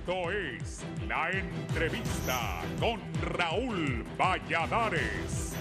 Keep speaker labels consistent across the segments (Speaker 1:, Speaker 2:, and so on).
Speaker 1: Esto es La Entrevista con Raúl Valladares.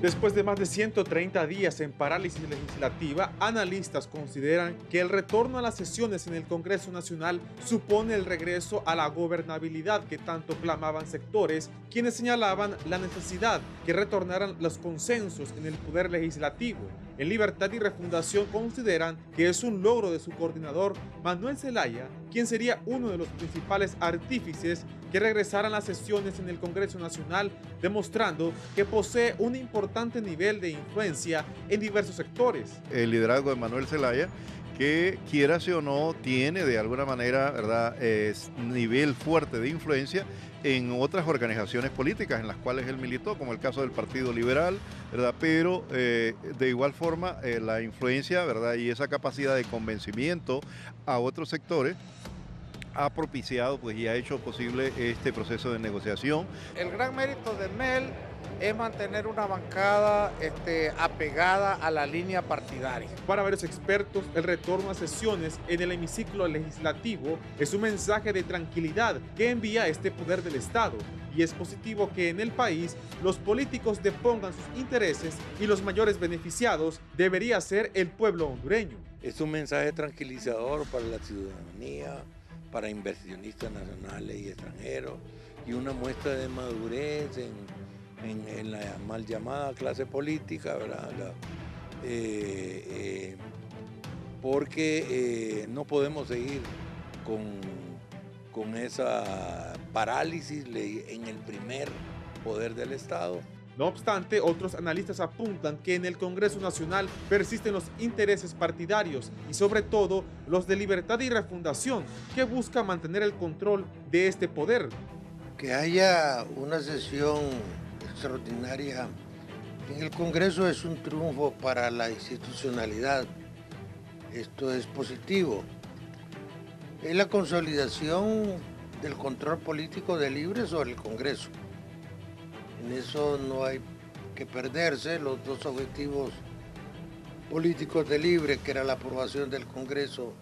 Speaker 2: Después de más de 130 días en parálisis legislativa, analistas consideran que el retorno a las sesiones en el Congreso Nacional supone el regreso a la gobernabilidad que tanto clamaban sectores, quienes señalaban la necesidad que retornaran los consensos en el Poder Legislativo. En Libertad y Refundación consideran que es un logro de su coordinador, Manuel Zelaya, quien sería uno de los principales artífices que regresaran las sesiones en el Congreso Nacional, demostrando que posee un importante nivel de influencia en diversos sectores.
Speaker 3: El liderazgo de Manuel Zelaya, que quiera o no, tiene de alguna manera, ¿verdad?, nivel fuerte de influencia en otras organizaciones políticas en las cuales él militó, como el caso del Partido Liberal, ¿verdad? Pero de igual forma la influencia, ¿verdad?, y esa capacidad de convencimiento a otros sectores ha propiciado pues, y ha hecho posible este proceso de negociación.
Speaker 4: El gran mérito de Mel es mantener una bancada apegada a la línea partidaria.
Speaker 2: Para varios expertos, el retorno a sesiones en el hemiciclo legislativo es un mensaje de tranquilidad que envía este poder del Estado, y es positivo que en el país los políticos depongan sus intereses y los mayores beneficiados debería ser el pueblo hondureño.
Speaker 5: Es un mensaje tranquilizador para la ciudadanía, para inversionistas nacionales y extranjeros, y una muestra de madurez en la mal llamada clase política, ¿verdad? Porque no podemos seguir con esa parálisis en el primer poder del Estado.
Speaker 2: No obstante, otros analistas apuntan que en el Congreso Nacional persisten los intereses partidarios y sobre todo los de Libertad y Refundación, que buscan mantener el control de este poder.
Speaker 6: Que haya una sesión extraordinaria en el Congreso es un triunfo para la institucionalidad. Esto es positivo. Es la consolidación del control político de Libre sobre el Congreso. En eso no hay que perderse. Los dos objetivos políticos de Libre, que era la aprobación del Congreso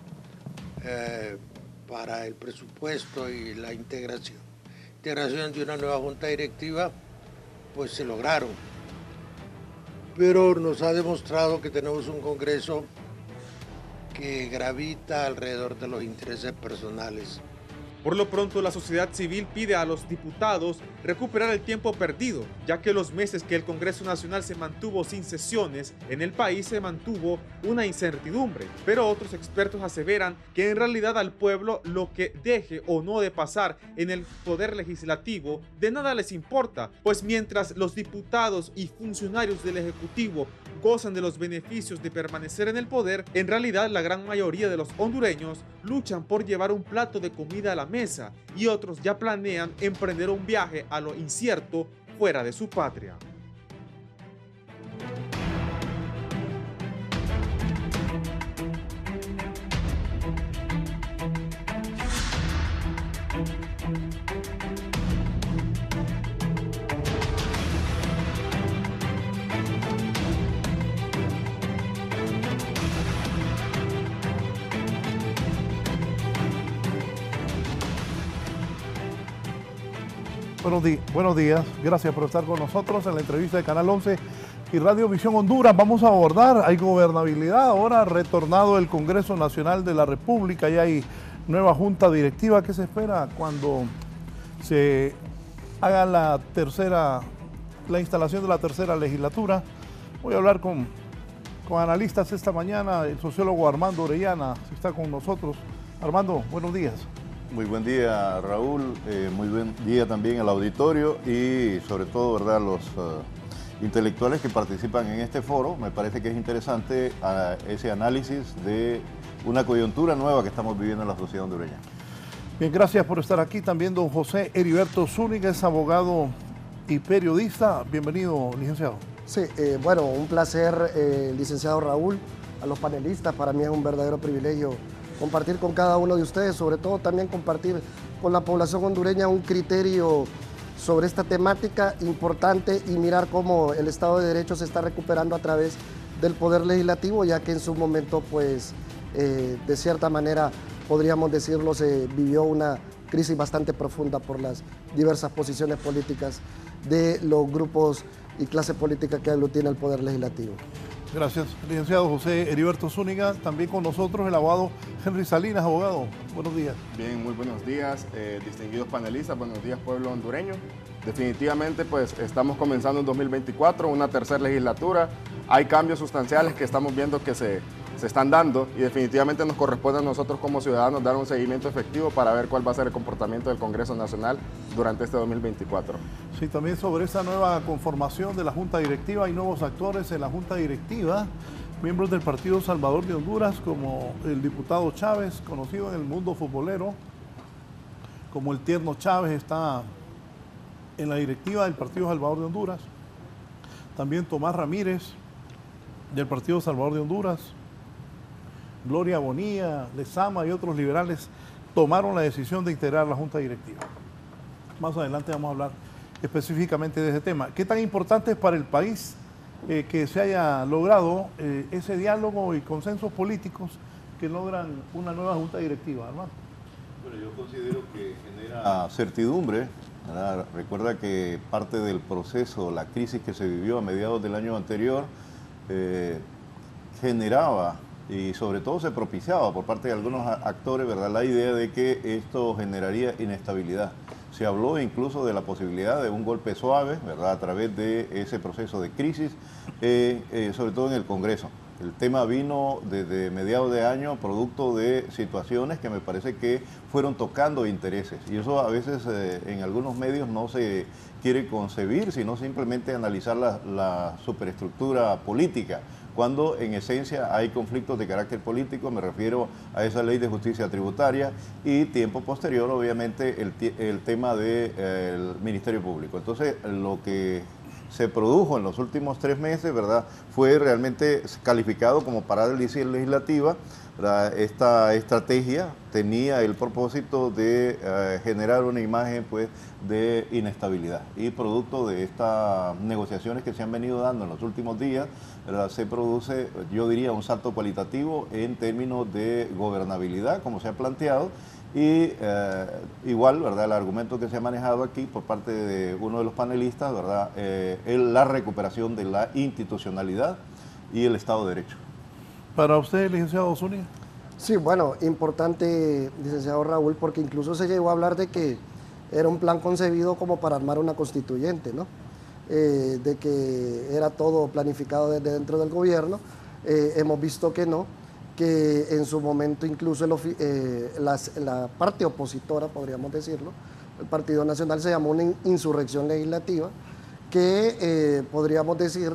Speaker 6: para el presupuesto y la integración de una nueva junta directiva, pues se lograron. Pero nos ha demostrado que tenemos un Congreso que gravita alrededor de los intereses personales.
Speaker 2: Por lo pronto, la sociedad civil pide a los diputados recuperar el tiempo perdido, ya que los meses que el Congreso Nacional se mantuvo sin sesiones, en el país se mantuvo una incertidumbre. Pero otros expertos aseveran que en realidad al pueblo lo que deje o no de pasar en el poder legislativo de nada les importa, pues mientras los diputados y funcionarios del Ejecutivo gozan de los beneficios de permanecer en el poder, en realidad la gran mayoría de los hondureños luchan por llevar un plato de comida a la mesa, y otros ya planean emprender un viaje a lo incierto fuera de su patria.
Speaker 7: Buenos días, gracias por estar con nosotros en la entrevista de Canal 11 y Radio Visión Honduras. Vamos a abordar, hay gobernabilidad, ahora ha retornado el Congreso Nacional de la República y hay nueva junta directiva. ¿Qué se espera cuando se haga la instalación de la tercera legislatura? Voy a hablar con analistas esta mañana. El sociólogo Armando Orellana está con nosotros. Armando, buenos días.
Speaker 3: Muy buen día, Raúl, muy buen día también al auditorio y sobre todo, ¿verdad?, los intelectuales que participan en este foro. Me parece que es interesante ese análisis de una coyuntura nueva que estamos viviendo en la sociedad hondureña.
Speaker 7: Bien, gracias por estar aquí. También don José Heriberto Zúñiga, es abogado y periodista. Bienvenido, licenciado.
Speaker 8: Sí, bueno, un placer, licenciado Raúl. a los panelistas. Para mí es un verdadero privilegio compartir con cada uno de ustedes, sobre todo también compartir con la población hondureña un criterio sobre esta temática importante y mirar cómo el Estado de Derecho se está recuperando a través del Poder Legislativo, ya que en su momento, pues, de cierta manera, podríamos decirlo, se vivió una crisis bastante profunda por las diversas posiciones políticas de los grupos y clase política que aglutina el Poder Legislativo.
Speaker 7: Gracias, licenciado José Heriberto Zúñiga. También con nosotros el abogado Henry Salinas, abogado. Buenos días.
Speaker 9: Bien, muy buenos días, distinguidos panelistas, buenos días, pueblo hondureño. Definitivamente, pues, estamos comenzando en 2024, una tercera legislatura. Hay cambios sustanciales que estamos viendo que se están dando y definitivamente nos corresponde a nosotros como ciudadanos dar un seguimiento efectivo para ver cuál va a ser el comportamiento del Congreso Nacional durante este 2024.
Speaker 7: Sí, también sobre esa nueva conformación de la Junta Directiva, hay nuevos actores en la Junta Directiva, miembros del Partido Salvador de Honduras, como el diputado Chávez, conocido en el mundo futbolero, como el Tierno Chávez, está en la directiva del Partido Salvador de Honduras. También Tomás Ramírez, del Partido Salvador de Honduras. Gloria Bonilla, Lezama y otros liberales tomaron la decisión de integrar la Junta Directiva. Más adelante vamos a hablar específicamente de ese tema. ¿Qué tan importante es para el país que se haya logrado ese diálogo y consensos políticos que logran una nueva Junta Directiva, hermano?
Speaker 3: Bueno, yo considero que genera certidumbre, ¿verdad? Recuerda que parte del proceso, la crisis que se vivió a mediados del año anterior, generaba y sobre todo se propiciaba por parte de algunos actores, ¿verdad?, la idea de que esto generaría inestabilidad. Se habló incluso de la posibilidad de un golpe suave, ¿verdad?, a través de ese proceso de crisis, sobre todo en el Congreso. El tema vino desde mediados de año producto de situaciones que me parece que fueron tocando intereses. Y eso a veces en algunos medios no se quiere concebir, sino simplemente analizar la superestructura política, cuando en esencia hay conflictos de carácter político. Me refiero a esa ley de justicia tributaria y tiempo posterior, obviamente, el tema del Ministerio Público. Entonces, lo que se produjo en los últimos 3 meses, ¿verdad?, fue realmente calificado como parálisis legislativa. ¿Verdad? Esta estrategia tenía el propósito de generar una imagen, pues, de inestabilidad, y producto de estas negociaciones que se han venido dando en los últimos días, ¿verdad?, se produce, yo diría, un salto cualitativo en términos de gobernabilidad, como se ha planteado. Y igual, ¿verdad?, el argumento que se ha manejado aquí por parte de uno de los panelistas, ¿verdad?, la recuperación de la institucionalidad y el Estado de Derecho.
Speaker 7: Para usted, licenciado Zúñiga.
Speaker 8: Sí, bueno, importante, licenciado Raúl, porque incluso se llegó a hablar de que era un plan concebido como para armar una constituyente, ¿no? De que era todo planificado desde dentro del gobierno. Hemos visto que no, que en su momento incluso la parte opositora, podríamos decirlo, el Partido Nacional, se llamó una insurrección legislativa, que podríamos decir,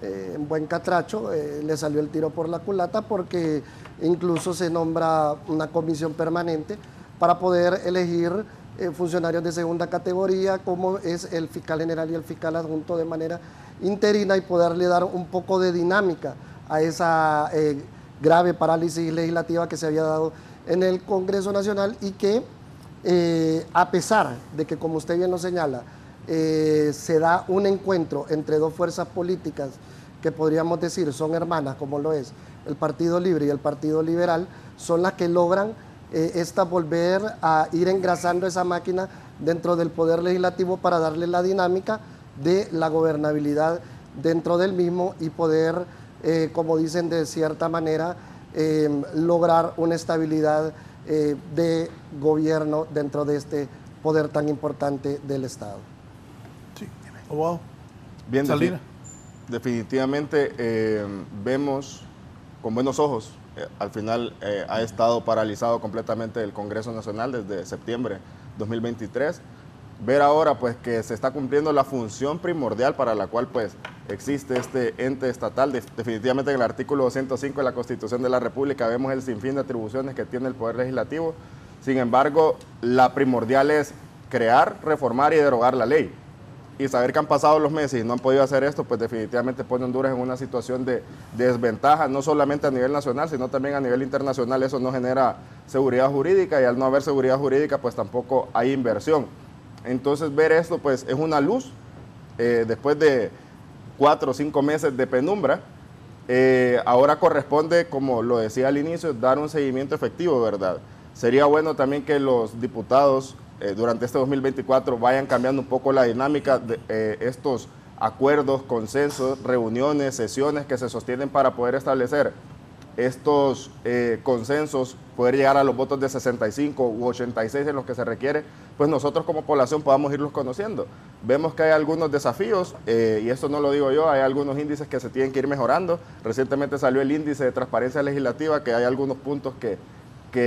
Speaker 8: en buen catracho, le salió el tiro por la culata, porque incluso se nombra una comisión permanente para poder elegir funcionarios de segunda categoría, como es el fiscal general y el fiscal adjunto, de manera interina, y poderle dar un poco de dinámica a esa grave parálisis legislativa que se había dado en el Congreso Nacional, y que a pesar de que, como usted bien lo señala, se da un encuentro entre dos fuerzas políticas que podríamos decir son hermanas, como lo es el Partido Libre y el Partido Liberal, son las que logran volver a ir engrasando esa máquina dentro del Poder Legislativo para darle la dinámica de la gobernabilidad dentro del mismo, y poder, como dicen, de cierta manera, lograr una estabilidad de gobierno dentro de este poder tan importante del Estado.
Speaker 7: Sí, abogado.
Speaker 9: Bien,
Speaker 7: Salinas.
Speaker 9: Definitivamente vemos con buenos ojos. Al final ha estado paralizado completamente el Congreso Nacional desde septiembre 2023. Ver ahora, pues, que se está cumpliendo la función primordial para la cual, pues, existe este ente estatal. Definitivamente en el artículo 205 de la Constitución de la República vemos el sinfín de atribuciones que tiene el Poder Legislativo. Sin embargo, la primordial es crear, reformar y derogar la ley. y saber que han pasado los meses y no han podido hacer esto, pues definitivamente pone a Honduras en una situación de desventaja, no solamente a nivel nacional, sino también a nivel internacional. Eso no genera seguridad jurídica, y al no haber seguridad jurídica, pues tampoco hay inversión. Entonces ver esto pues es una luz, después de 4 o 5 meses de penumbra. Ahora corresponde, como lo decía al inicio, dar un seguimiento efectivo, ¿verdad? Sería bueno también que los diputados durante este 2024 vayan cambiando un poco la dinámica de estos acuerdos, consensos, reuniones, sesiones que se sostienen para poder establecer estos consensos, poder llegar a los votos de 65 u 86 en los que se requiere, pues nosotros como población podamos irlos conociendo. Vemos que hay algunos desafíos, y esto no lo digo yo, hay algunos índices que se tienen que ir mejorando. Recientemente salió el índice de transparencia legislativa, que hay algunos puntos que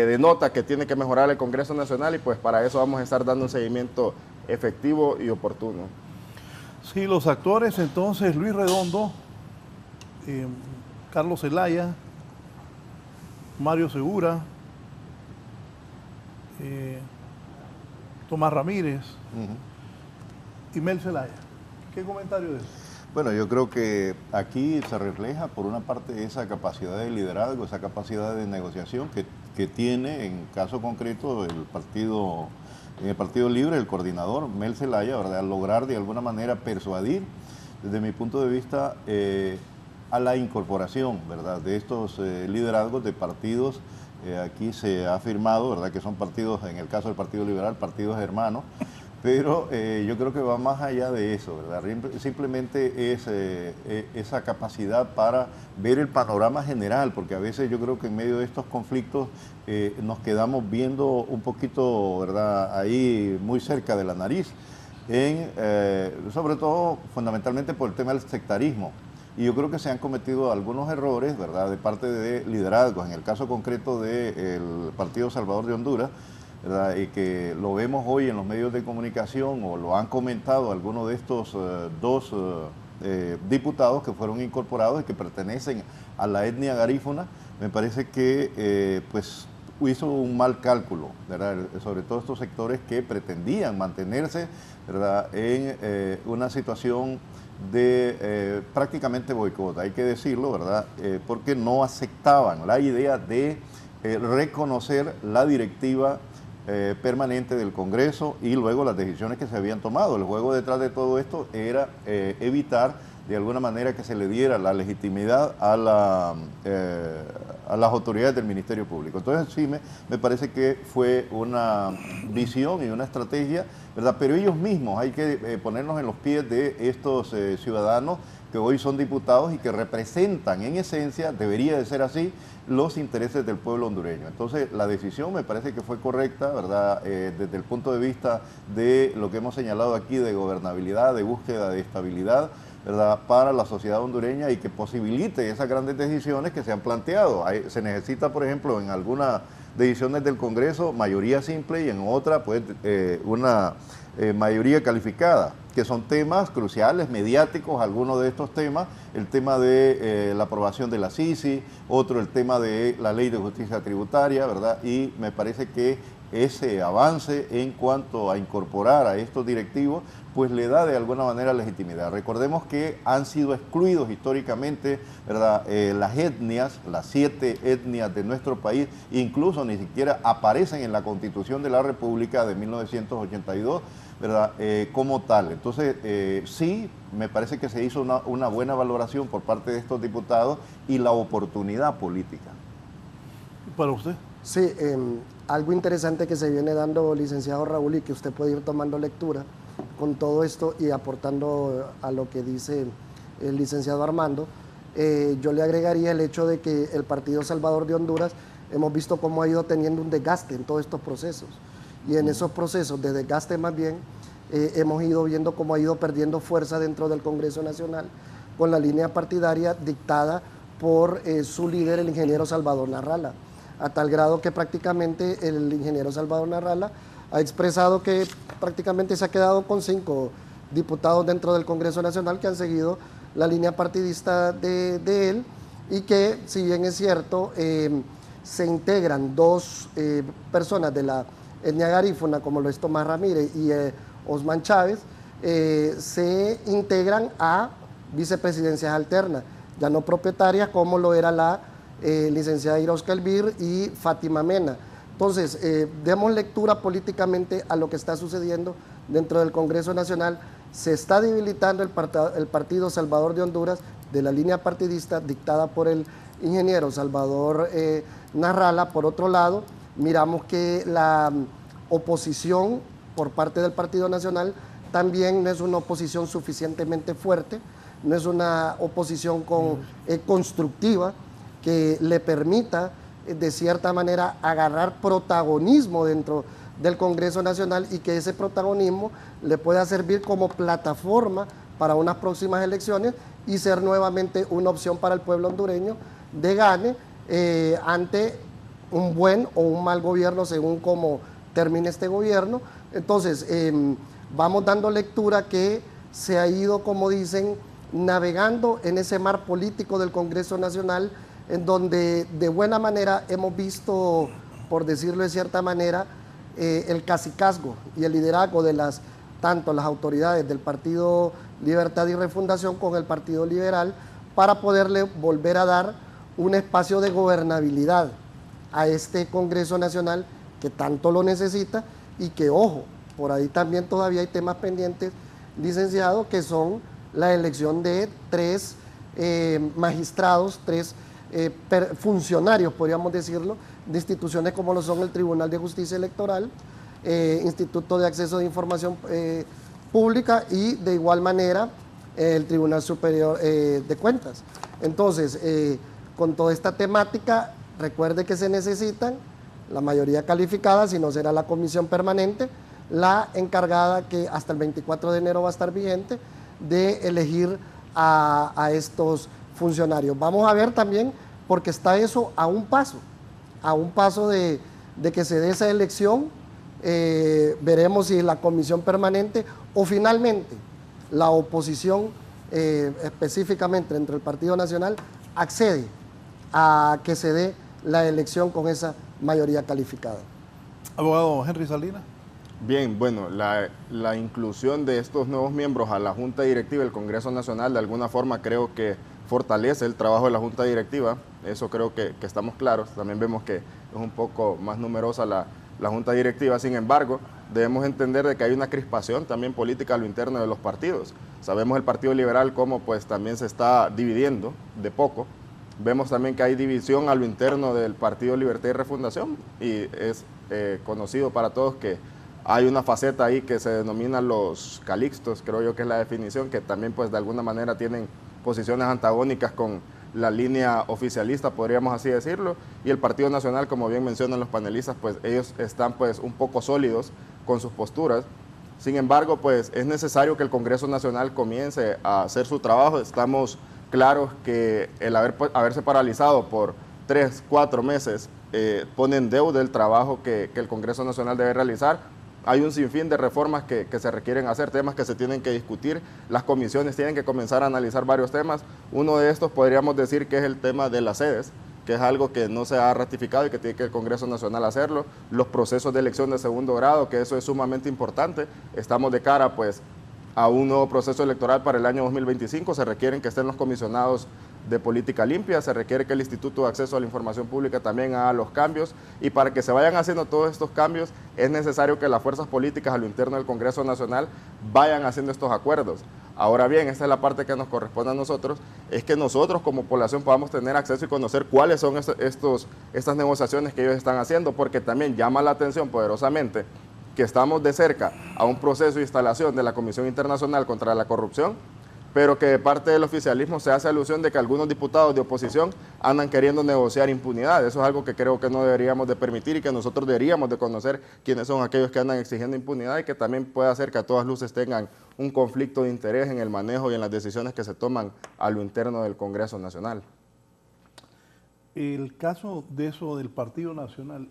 Speaker 9: denota que tiene que mejorar el Congreso Nacional, y pues para eso vamos a estar dando un seguimiento efectivo y oportuno.
Speaker 7: Sí, los actores entonces: Luis Redondo, Carlos Zelaya, Mario Segura, Tomás Ramírez y Mel Zelaya. ¿Qué comentario de eso?
Speaker 10: Bueno, yo creo que aquí se refleja por una parte esa capacidad de liderazgo, esa capacidad de negociación que tiene en caso concreto en el Partido Libre, el coordinador Mel Zelaya, ¿verdad? Lograr de alguna manera persuadir, desde mi punto de vista, a la incorporación, ¿verdad?, de estos liderazgos de partidos. Aquí se ha afirmado, ¿verdad?, que son partidos, en el caso del Partido Liberal, partidos hermanos, pero yo creo que va más allá de eso, ¿verdad? Simplemente es esa capacidad para ver el panorama general, porque a veces yo creo que en medio de estos conflictos nos quedamos viendo un poquito, ¿verdad?, ahí muy cerca de la nariz, sobre todo fundamentalmente por el tema del sectarismo. Y yo creo que se han cometido algunos errores, ¿verdad?, de parte de liderazgos, en el caso concreto del Partido Salvador de Honduras, ¿verdad?, y que lo vemos hoy en los medios de comunicación, o lo han comentado algunos de estos dos diputados que fueron incorporados y que pertenecen a la etnia garífuna. Me parece que pues hizo un mal cálculo, ¿verdad?, sobre todo estos sectores que pretendían mantenerse, ¿verdad?, en una situación de prácticamente boicot, hay que decirlo, ¿verdad?, porque no aceptaban la idea de reconocer la directiva permanente del Congreso y luego las decisiones que se habían tomado. El juego detrás de todo esto era evitar de alguna manera que se le diera la legitimidad a las autoridades del Ministerio Público. Entonces sí, me parece que fue una visión y una estrategia, ¿verdad? Pero ellos mismos, hay que ponernos en los pies de estos ciudadanos que hoy son diputados y que representan en esencia, debería de ser así, los intereses del pueblo hondureño. Entonces la decisión me parece que fue correcta, ¿verdad? Desde el punto de vista de lo que hemos señalado aquí de gobernabilidad, de búsqueda de estabilidad, ¿verdad?, para la sociedad hondureña, y que posibilite esas grandes decisiones que se han planteado. Se necesita, por ejemplo, en algunas decisiones del Congreso, mayoría simple, y en otra, pues, una mayoría calificada, que son temas cruciales, mediáticos, algunos de estos temas, el tema de la aprobación de la CICI, otro el tema de la Ley de Justicia Tributaria, ¿verdad? Y me parece que ese avance en cuanto a incorporar a estos directivos, pues le da de alguna manera legitimidad. Recordemos que han sido excluidos históricamente, ¿verdad?, las etnias, las 7 etnias de nuestro país, incluso ni siquiera aparecen en la Constitución de la República de 1982, ¿verdad?, como tal. Entonces, sí, me parece que se hizo una buena valoración por parte de estos diputados y la oportunidad política.
Speaker 7: ¿Para usted?
Speaker 8: Sí, algo interesante que se viene dando, licenciado Raúl, y que usted puede ir tomando lectura con todo esto y aportando a lo que dice el licenciado Armando, yo le agregaría el hecho de que el Partido Salvador de Honduras hemos visto cómo ha ido teniendo un desgaste en todos estos procesos, y en esos procesos de desgaste más bien hemos ido viendo cómo ha ido perdiendo fuerza dentro del Congreso Nacional con la línea partidaria dictada por su líder, el ingeniero Salvador Narrala, a tal grado que prácticamente el ingeniero Salvador Narrala ha expresado que prácticamente se ha quedado con 5 diputados dentro del Congreso Nacional que han seguido la línea partidista de él, y que, si bien es cierto, se integran 2 personas de la etnia garífuna, como lo es Tomás Ramírez y Osman Chávez, se integran a vicepresidencias alternas, ya no propietarias como lo era la licenciada Iroska Elvir y Fátima Mena. Entonces, demos lectura políticamente a lo que está sucediendo dentro del Congreso Nacional. Se está debilitando el Partido Salvador de Honduras de la línea partidista dictada por el ingeniero Salvador Narrala. Por otro lado, miramos que la oposición por parte del Partido Nacional también no es una oposición suficientemente fuerte, no es una oposición constructiva que le permita de cierta manera agarrar protagonismo dentro del Congreso Nacional y que ese protagonismo le pueda servir como plataforma para unas próximas elecciones y ser nuevamente una opción para el pueblo hondureño de gane ante un buen o un mal gobierno según cómo termine este gobierno. Entonces, vamos dando lectura que se ha ido, como dicen, navegando en ese mar político del Congreso Nacional, en donde de buena manera hemos visto, por decirlo de cierta manera, el cacicazgo y el liderazgo de tanto las autoridades del Partido Libertad y Refundación con el Partido Liberal para poderle volver a dar un espacio de gobernabilidad a este Congreso Nacional que tanto lo necesita y que, ojo, por ahí también todavía hay temas pendientes, licenciado, que son la elección de 3 magistrados, 3 funcionarios, podríamos decirlo, de instituciones como lo son el Tribunal de Justicia Electoral, Instituto de Acceso de Información Pública y de igual manera el Tribunal Superior de Cuentas. Entonces, con toda esta temática, recuerde que se necesitan la mayoría calificada, si no será la comisión permanente, la encargada que hasta el 24 de enero va a estar vigente, de elegir a estos funcionarios. Vamos a ver también, porque está eso a un paso de que se dé esa elección. Veremos si la comisión permanente o finalmente la oposición, específicamente entre el Partido Nacional, accede a que se dé la elección con esa mayoría calificada.
Speaker 7: Abogado Henry Salinas.
Speaker 9: Bien, bueno, la inclusión de estos nuevos miembros a la Junta Directiva del Congreso Nacional de alguna forma creo que fortalece el trabajo de la Junta Directiva, eso creo que estamos claros. También vemos que es un poco más numerosa la Junta Directiva, sin embargo, debemos entender de que hay una crispación también política a lo interno de los partidos. Sabemos el Partido Liberal cómo pues también se está dividiendo de poco. Vemos también que hay división a lo interno del Partido Libertad y Refundación y es conocido para todos que hay una faceta ahí que se denomina los calixtos, creo yo que es la definición, que también pues de alguna manera tienen posiciones antagónicas con la línea oficialista, podríamos así decirlo, y el Partido Nacional, como bien mencionan los panelistas, pues ellos están pues un poco sólidos con sus posturas. Sin embargo, pues es necesario que el Congreso Nacional comience a hacer su trabajo. Estamos claros que el haberse paralizado por 3, 4 meses pone en deuda el trabajo que el Congreso Nacional debe realizar. Hay un sinfín de reformas que se requieren hacer, temas que se tienen que discutir. Las comisiones tienen que comenzar a analizar varios temas. Uno de estos podríamos decir que es el tema de las sedes, que es algo que no se ha ratificado y que tiene que el Congreso Nacional hacerlo. Los procesos de elección de segundo grado, que eso es sumamente importante. Estamos de cara pues a un nuevo proceso electoral para el año 2025. Se requieren que estén los comisionados de política limpia, se requiere que el Instituto de Acceso a la Información Pública también haga los cambios, y para que se vayan haciendo todos estos cambios es necesario que las fuerzas políticas a lo interno del Congreso Nacional vayan haciendo estos acuerdos. Ahora bien, esta es la parte que nos corresponde a nosotros, es que nosotros como población podamos tener acceso y conocer cuáles son estas negociaciones que ellos están haciendo, porque también llama la atención poderosamente que estamos de cerca a un proceso de instalación de la Comisión Internacional contra la Corrupción, pero que de parte del oficialismo se hace alusión de que algunos diputados de oposición andan queriendo negociar impunidad. Eso es algo que creo que no deberíamos de permitir y que nosotros deberíamos de conocer quiénes son aquellos que andan exigiendo impunidad, y que también puede hacer que a todas luces tengan un conflicto de interés en el manejo y en las decisiones que se toman a lo interno del Congreso Nacional.
Speaker 7: El caso de eso del Partido Nacional,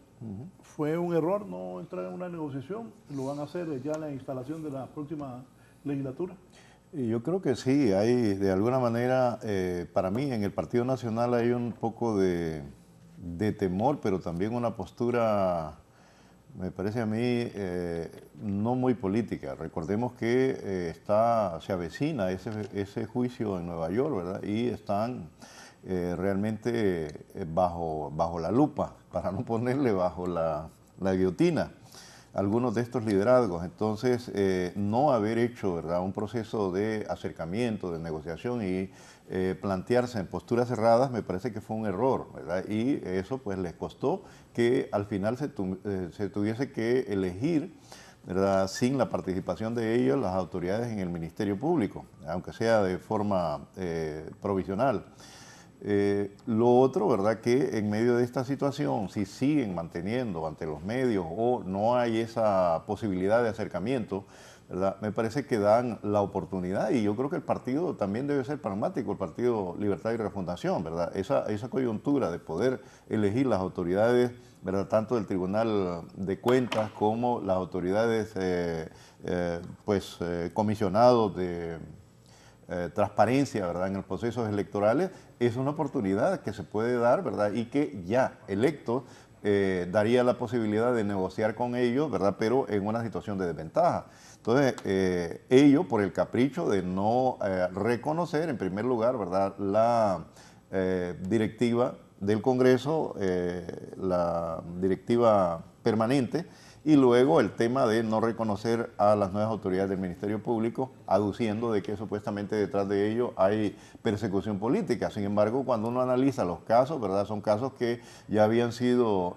Speaker 7: ¿fue un error no entrar en una negociación? ¿Lo van a hacer ya en la instalación de la próxima legislatura?
Speaker 10: Yo creo que sí, hay de alguna manera, para mí en el Partido Nacional hay un poco de temor, pero también una postura me parece a mí no muy política. Recordemos que se avecina ese juicio en Nueva York, ¿verdad? Y están realmente bajo la lupa, para no ponerle bajo la guillotina, algunos de estos liderazgos. Entonces, no haber hecho, ¿verdad?, un proceso de acercamiento, de negociación y plantearse en posturas cerradas, me parece que fue un error, ¿verdad? Y eso pues les costó que al final se tuviese que elegir, ¿verdad?, sin la participación de ellos, las autoridades en el Ministerio Público, aunque sea de forma provisional. Lo otro, ¿verdad?, que en medio de esta situación, si siguen manteniendo ante los medios o no hay esa posibilidad de acercamiento, ¿verdad?, me parece que dan la oportunidad, y yo creo que el partido también debe ser pragmático, el Partido Libertad y Refundación, ¿verdad?, esa coyuntura de poder elegir las autoridades, ¿verdad?, tanto del Tribunal de Cuentas como las autoridades comisionados de transparencia, ¿verdad?, en los procesos electorales, es una oportunidad que se puede dar, ¿verdad?, y que ya electos daría la posibilidad de negociar con ellos, ¿verdad?, pero en una situación de desventaja. Entonces, ellos, por el capricho de no reconocer, en primer lugar, ¿verdad?, la directiva del Congreso, la directiva permanente, y luego el tema de no reconocer a las nuevas autoridades del Ministerio Público, aduciendo de que supuestamente detrás de ello hay persecución política. Sin embargo, cuando uno analiza los casos, ¿verdad?, son casos que ya habían sido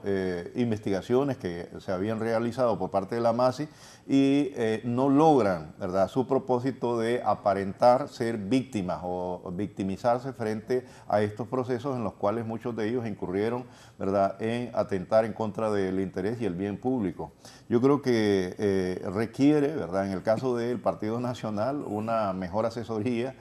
Speaker 10: investigaciones que se habían realizado por parte de la MASI y no logran, ¿verdad?, su propósito de aparentar ser víctimas o victimizarse frente a estos procesos en los cuales muchos de ellos incurrieron, ¿verdad?, en atentar en contra del interés y el bien público. Yo creo que requiere, ¿verdad?, en el caso del Partido Nacional, una mejor asesoría,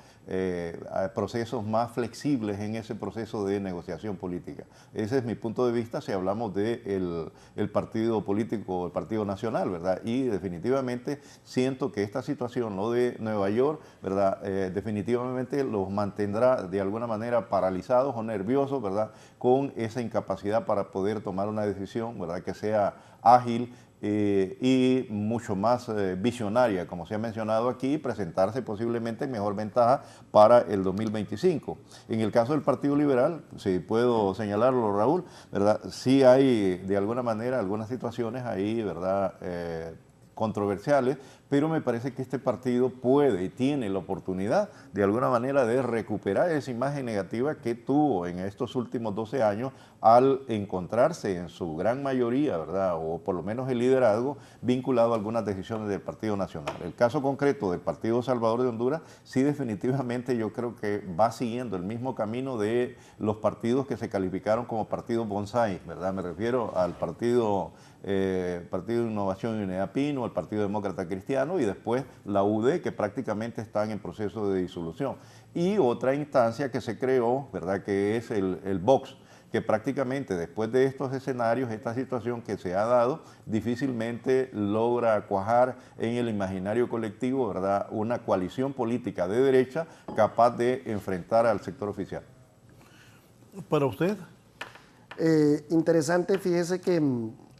Speaker 10: procesos más flexibles en ese proceso de negociación política. Ese es mi punto de vista si hablamos del partido político, el Partido Nacional, ¿verdad? Y definitivamente siento que esta situación, lo de Nueva York, ¿verdad?, definitivamente los mantendrá de alguna manera paralizados o nerviosos, ¿verdad?, con esa incapacidad para poder tomar una decisión, ¿verdad?, que sea ágil y mucho más visionaria, como se ha mencionado aquí, presentarse posiblemente en mejor ventaja para el 2025. En el caso del Partido Liberal, si puedo señalarlo, Raúl, ¿verdad?, sí hay de alguna manera algunas situaciones ahí, ¿verdad?, controversiales, pero me parece que este partido puede y tiene la oportunidad de alguna manera de recuperar esa imagen negativa que tuvo en estos últimos 12 años al encontrarse en su gran mayoría, ¿verdad?, o por lo menos el liderazgo vinculado a algunas decisiones del Partido Nacional. El caso concreto del Partido Salvador de Honduras, sí, definitivamente yo creo que va siguiendo el mismo camino de los partidos que se calificaron como partidos bonsai, ¿verdad? Me refiero al Partido de Innovación y Unidad Pino, el Partido Demócrata Cristiano y después la UD, que prácticamente están en proceso de disolución. Y otra instancia que se creó, ¿verdad?, que es el Vox, que prácticamente después de estos escenarios, esta situación que se ha dado, difícilmente logra cuajar en el imaginario colectivo, ¿verdad?, una coalición política de derecha capaz de enfrentar al sector oficial.
Speaker 7: ¿Para usted?
Speaker 8: Interesante, fíjese que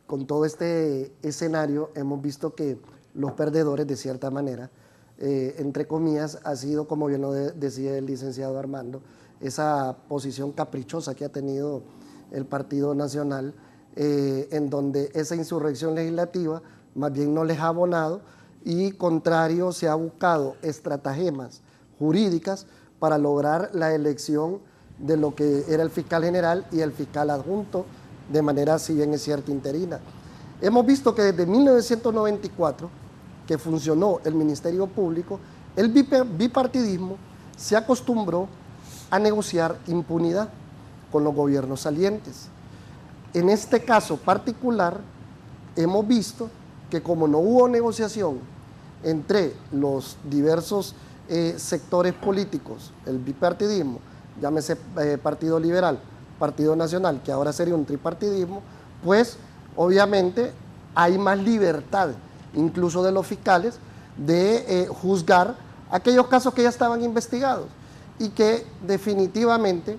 Speaker 8: con todo este escenario hemos visto que los perdedores, de cierta manera, entre comillas, ha sido, como bien lo decía el licenciado Armando, esa posición caprichosa que ha tenido el Partido Nacional, en donde esa insurrección legislativa más bien no les ha abonado y contrario se ha buscado estratagemas jurídicas para lograr la elección de lo que era el fiscal general y el fiscal adjunto de manera, si bien es cierto, interina. Hemos visto que desde 1994, que funcionó el Ministerio Público, el bipartidismo se acostumbró a negociar impunidad con los gobiernos salientes. En este caso particular, hemos visto que como no hubo negociación entre los diversos sectores políticos, el bipartidismo, llámese Partido Liberal, Partido Nacional, que ahora sería un tripartidismo, pues obviamente hay más libertad, incluso de los fiscales, de juzgar aquellos casos que ya estaban investigados y que definitivamente,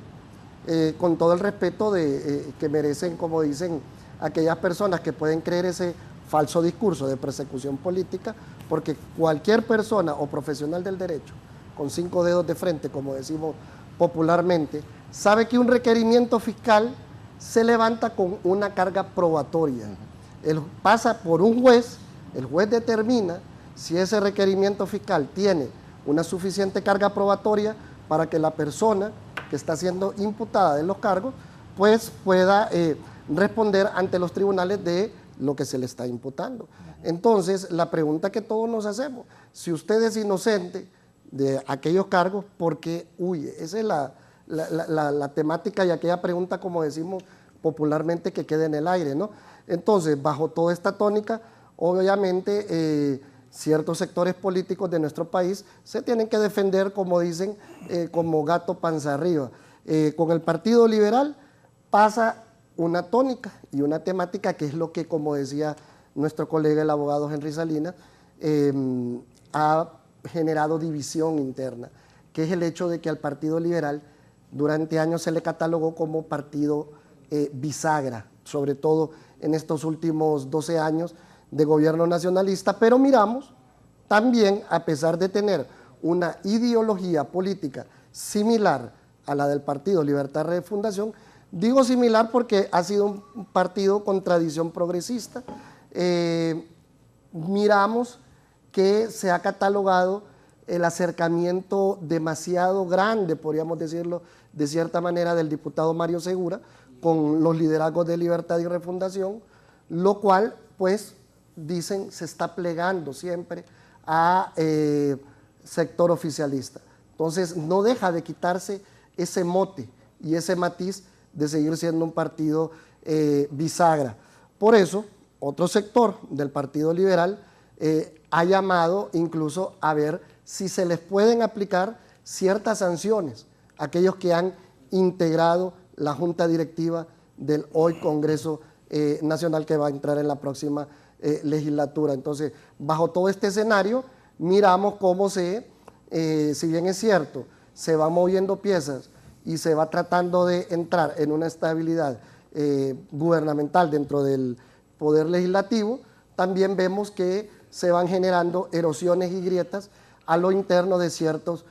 Speaker 8: con todo el respeto que merecen, como dicen aquellas personas que pueden creer ese falso discurso de persecución política, porque cualquier persona o profesional del derecho, con 5 dedos de frente, como decimos popularmente, sabe que un requerimiento fiscal se levanta con una carga probatoria. Él pasa por un juez, el juez determina si ese requerimiento fiscal tiene una suficiente carga probatoria para que la persona que está siendo imputada de los cargos pues pueda responder ante los tribunales de lo que se le está imputando. Entonces, la pregunta que todos nos hacemos, si usted es inocente de aquellos cargos, ¿por qué huye? Esa es la temática y aquella pregunta, como decimos popularmente, que queda en el aire, ¿no? Entonces, bajo toda esta tónica, obviamente, ciertos sectores políticos de nuestro país se tienen que defender, como dicen, como gato panza arriba. Con el Partido Liberal pasa una tónica y una temática que es lo que, como decía nuestro colega el abogado Henry Salinas, ha generado división interna, que es el hecho de que al Partido Liberal durante años se le catalogó como partido bisagra, sobre todo en estos últimos 12 años de gobierno nacionalista, pero miramos también, a pesar de tener una ideología política similar a la del Partido Libertad de Refundación, digo similar porque ha sido un partido con tradición progresista, miramos que se ha catalogado el acercamiento demasiado grande, podríamos decirlo de cierta manera, del diputado Mario Segura con los liderazgos de Libertad y Refundación, lo cual, pues, dicen, se está plegando siempre a sector oficialista. Entonces, no deja de quitarse ese mote y ese matiz de seguir siendo un partido bisagra. Por eso, otro sector del Partido Liberal ha llamado incluso a ver si se les pueden aplicar ciertas sanciones a aquellos que han integrado la Junta Directiva del hoy Congreso Nacional que va a entrar en la próxima legislatura. Entonces, bajo todo este escenario, miramos cómo si bien es cierto, se van moviendo piezas y se va tratando de entrar en una estabilidad gubernamental dentro del Poder Legislativo, también vemos que se van generando erosiones y grietas a lo interno de ciertos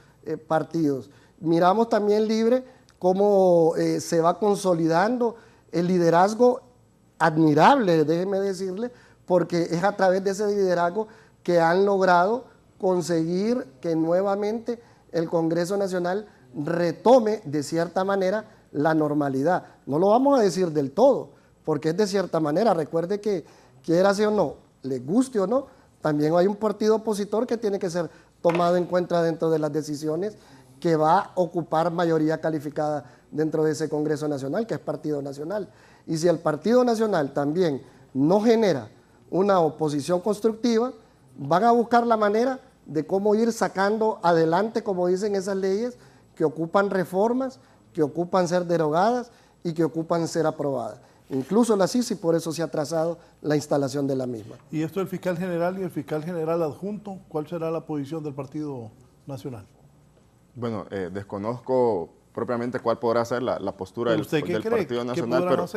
Speaker 8: partidos. Miramos también, Libre, cómo se va consolidando el liderazgo admirable, déjeme decirle, porque es a través de ese liderazgo que han logrado conseguir que nuevamente el Congreso Nacional retome de cierta manera la normalidad. No lo vamos a decir del todo, porque es de cierta manera. Recuerde que, quiera o no, le guste o no, también hay un partido opositor que tiene que ser tomado en cuenta dentro de las decisiones que va a ocupar mayoría calificada dentro de ese Congreso Nacional, que es Partido Nacional. Y si el Partido Nacional también no genera una oposición constructiva, van a buscar la manera de cómo ir sacando adelante, como dicen, esas leyes que ocupan reformas, que ocupan ser derogadas y que ocupan ser aprobadas. Incluso la CICI, por eso se ha atrasado la instalación de la misma.
Speaker 7: Y esto del fiscal general y el fiscal general adjunto, ¿cuál será la posición del Partido Nacional?
Speaker 9: Bueno, desconozco propiamente cuál podrá ser la postura del Partido Nacional,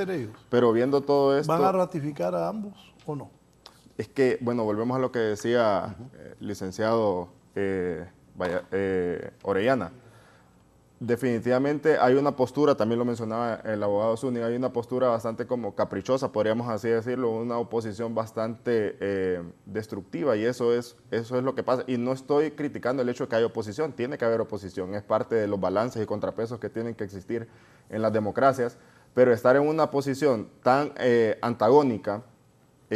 Speaker 9: pero viendo todo esto...
Speaker 7: ¿Van a ratificar a ambos o no?
Speaker 9: Es que, bueno, volvemos a lo que decía licenciado Orellana. Definitivamente hay una postura, también lo mencionaba el abogado Zúñiga, hay una postura bastante como caprichosa, podríamos así decirlo, una oposición bastante destructiva, y eso es lo que pasa. Y no estoy criticando el hecho de que haya oposición, tiene que haber oposición, es parte de los balances y contrapesos que tienen que existir en las democracias, pero estar en una posición tan antagónica,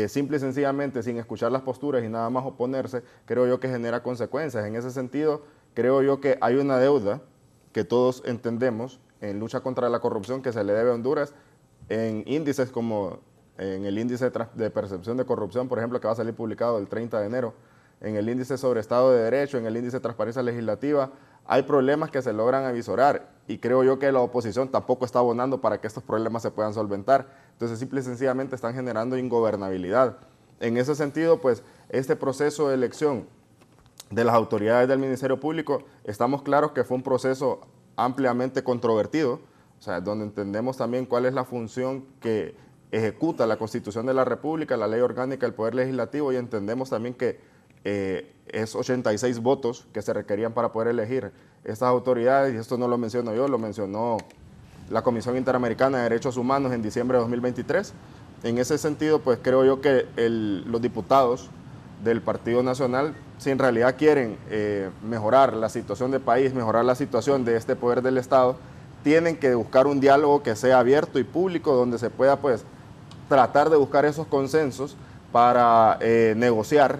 Speaker 9: simple y sencillamente sin escuchar las posturas y nada más oponerse, creo yo que genera consecuencias. En ese sentido, creo yo que hay una deuda que todos entendemos en lucha contra la corrupción que se le debe a Honduras en índices como en el índice de percepción de corrupción, por ejemplo, que va a salir publicado el 30 de enero, en el índice sobre Estado de Derecho, en el índice de transparencia legislativa, hay problemas que se logran avisorar y creo yo que la oposición tampoco está abonando para que estos problemas se puedan solventar. Entonces, simple y sencillamente están generando ingobernabilidad. En ese sentido, pues, este proceso de elección de las autoridades del Ministerio Público, estamos claros que fue un proceso ampliamente controvertido, o sea, donde entendemos también cuál es la función que ejecuta la Constitución de la República, la Ley Orgánica del Poder Legislativo, y entendemos también que es 86 votos que se requerían para poder elegir estas autoridades, y esto no lo menciono yo, lo mencionó la Comisión Interamericana de Derechos Humanos en diciembre de 2023. En ese sentido, pues creo yo que los diputados del Partido Nacional, si en realidad quieren mejorar la situación del país, mejorar la situación de este poder del Estado, tienen que buscar un diálogo que sea abierto y público, donde se pueda pues tratar de buscar esos consensos para negociar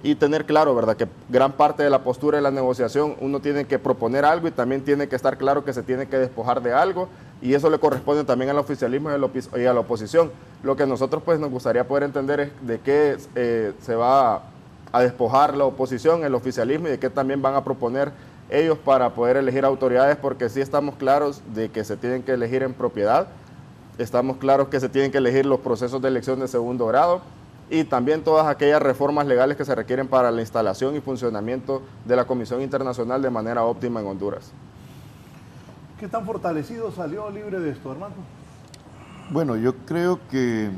Speaker 9: y tener claro, ¿verdad?, que gran parte de la postura de la negociación uno tiene que proponer algo y también tiene que estar claro que se tiene que despojar de algo, y eso le corresponde también al oficialismo y a la oposición. Lo que nosotros pues nos gustaría poder entender es de qué se va a despojar la oposición, el oficialismo, y de qué también van a proponer ellos para poder elegir autoridades, porque sí estamos claros de que se tienen que elegir en propiedad, estamos claros que se tienen que elegir los procesos de elección de segundo grado, y también todas aquellas reformas legales que se requieren para la instalación y funcionamiento de la Comisión Internacional de manera óptima en Honduras.
Speaker 7: ¿Qué tan fortalecido salió Libre de esto, Armando?
Speaker 10: Bueno, yo creo que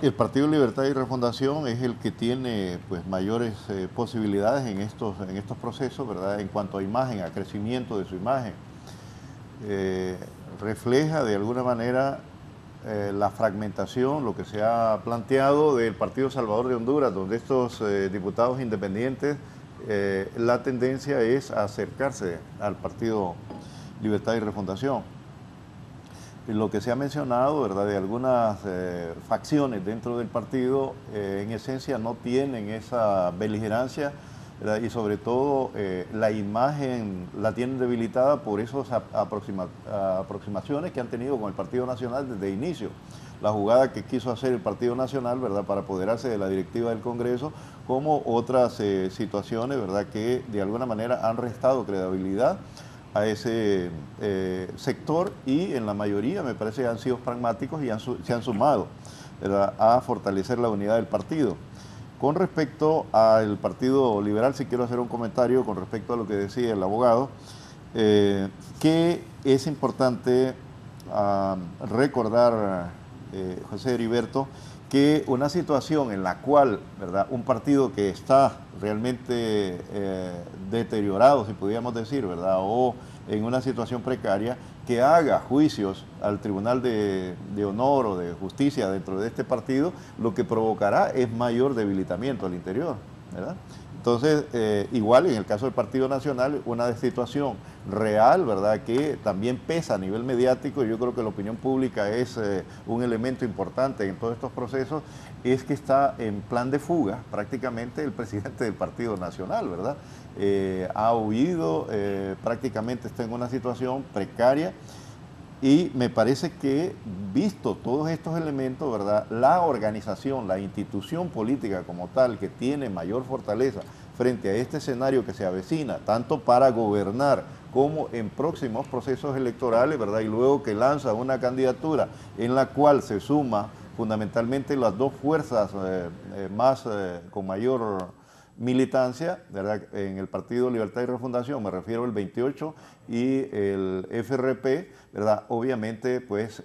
Speaker 10: el Partido Libertad y Refundación es el que tiene pues mayores posibilidades en estos procesos, ¿verdad? En cuanto a imagen, a crecimiento de su imagen. Refleja de alguna manera la fragmentación, lo que se ha planteado del Partido Salvador de Honduras, donde estos diputados independientes, la tendencia es a acercarse al Partido Libertad y Refundación. Lo que se ha mencionado, ¿verdad?, de algunas facciones dentro del partido, en esencia no tienen esa beligerancia, ¿verdad?, y sobre todo la imagen la tienen debilitada por esas aproximaciones que han tenido con el Partido Nacional desde el inicio. La jugada que quiso hacer el Partido Nacional, ¿verdad?, para apoderarse de la directiva del Congreso, como otras situaciones, ¿verdad?, que de alguna manera han restado credibilidad a ese sector, y en la mayoría me parece que han sido pragmáticos y se han sumado, ¿verdad?, a fortalecer la unidad del partido. Con respecto al Partido Liberal, sí quiero hacer un comentario con respecto a lo que decía el abogado, que es importante recordar, José Heriberto, que una situación en la cual, ¿verdad?, un partido que está realmente deteriorado, si pudiéramos decir, ¿verdad?, o en una situación precaria, que haga juicios al Tribunal de Honor o de Justicia dentro de este partido, lo que provocará es mayor debilitamiento al interior, ¿verdad? Entonces, igual en el caso del Partido Nacional, una situación real, ¿verdad?, que también pesa a nivel mediático, y yo creo que la opinión pública es un elemento importante en todos estos procesos, es que está en plan de fuga prácticamente el presidente del Partido Nacional, ¿verdad? Ha huido, prácticamente está en una situación precaria, y me parece que, visto todos estos elementos, ¿verdad?, la organización, la institución política como tal, que tiene mayor fortaleza frente a este escenario que se avecina, tanto para gobernar como en próximos procesos electorales, ¿verdad?, y luego que lanza una candidatura en la cual se suma fundamentalmente las dos fuerzas con mayor militancia, ¿verdad?, en el Partido Libertad y Refundación, me refiero al 28 y el FRP, ¿verdad?, obviamente pues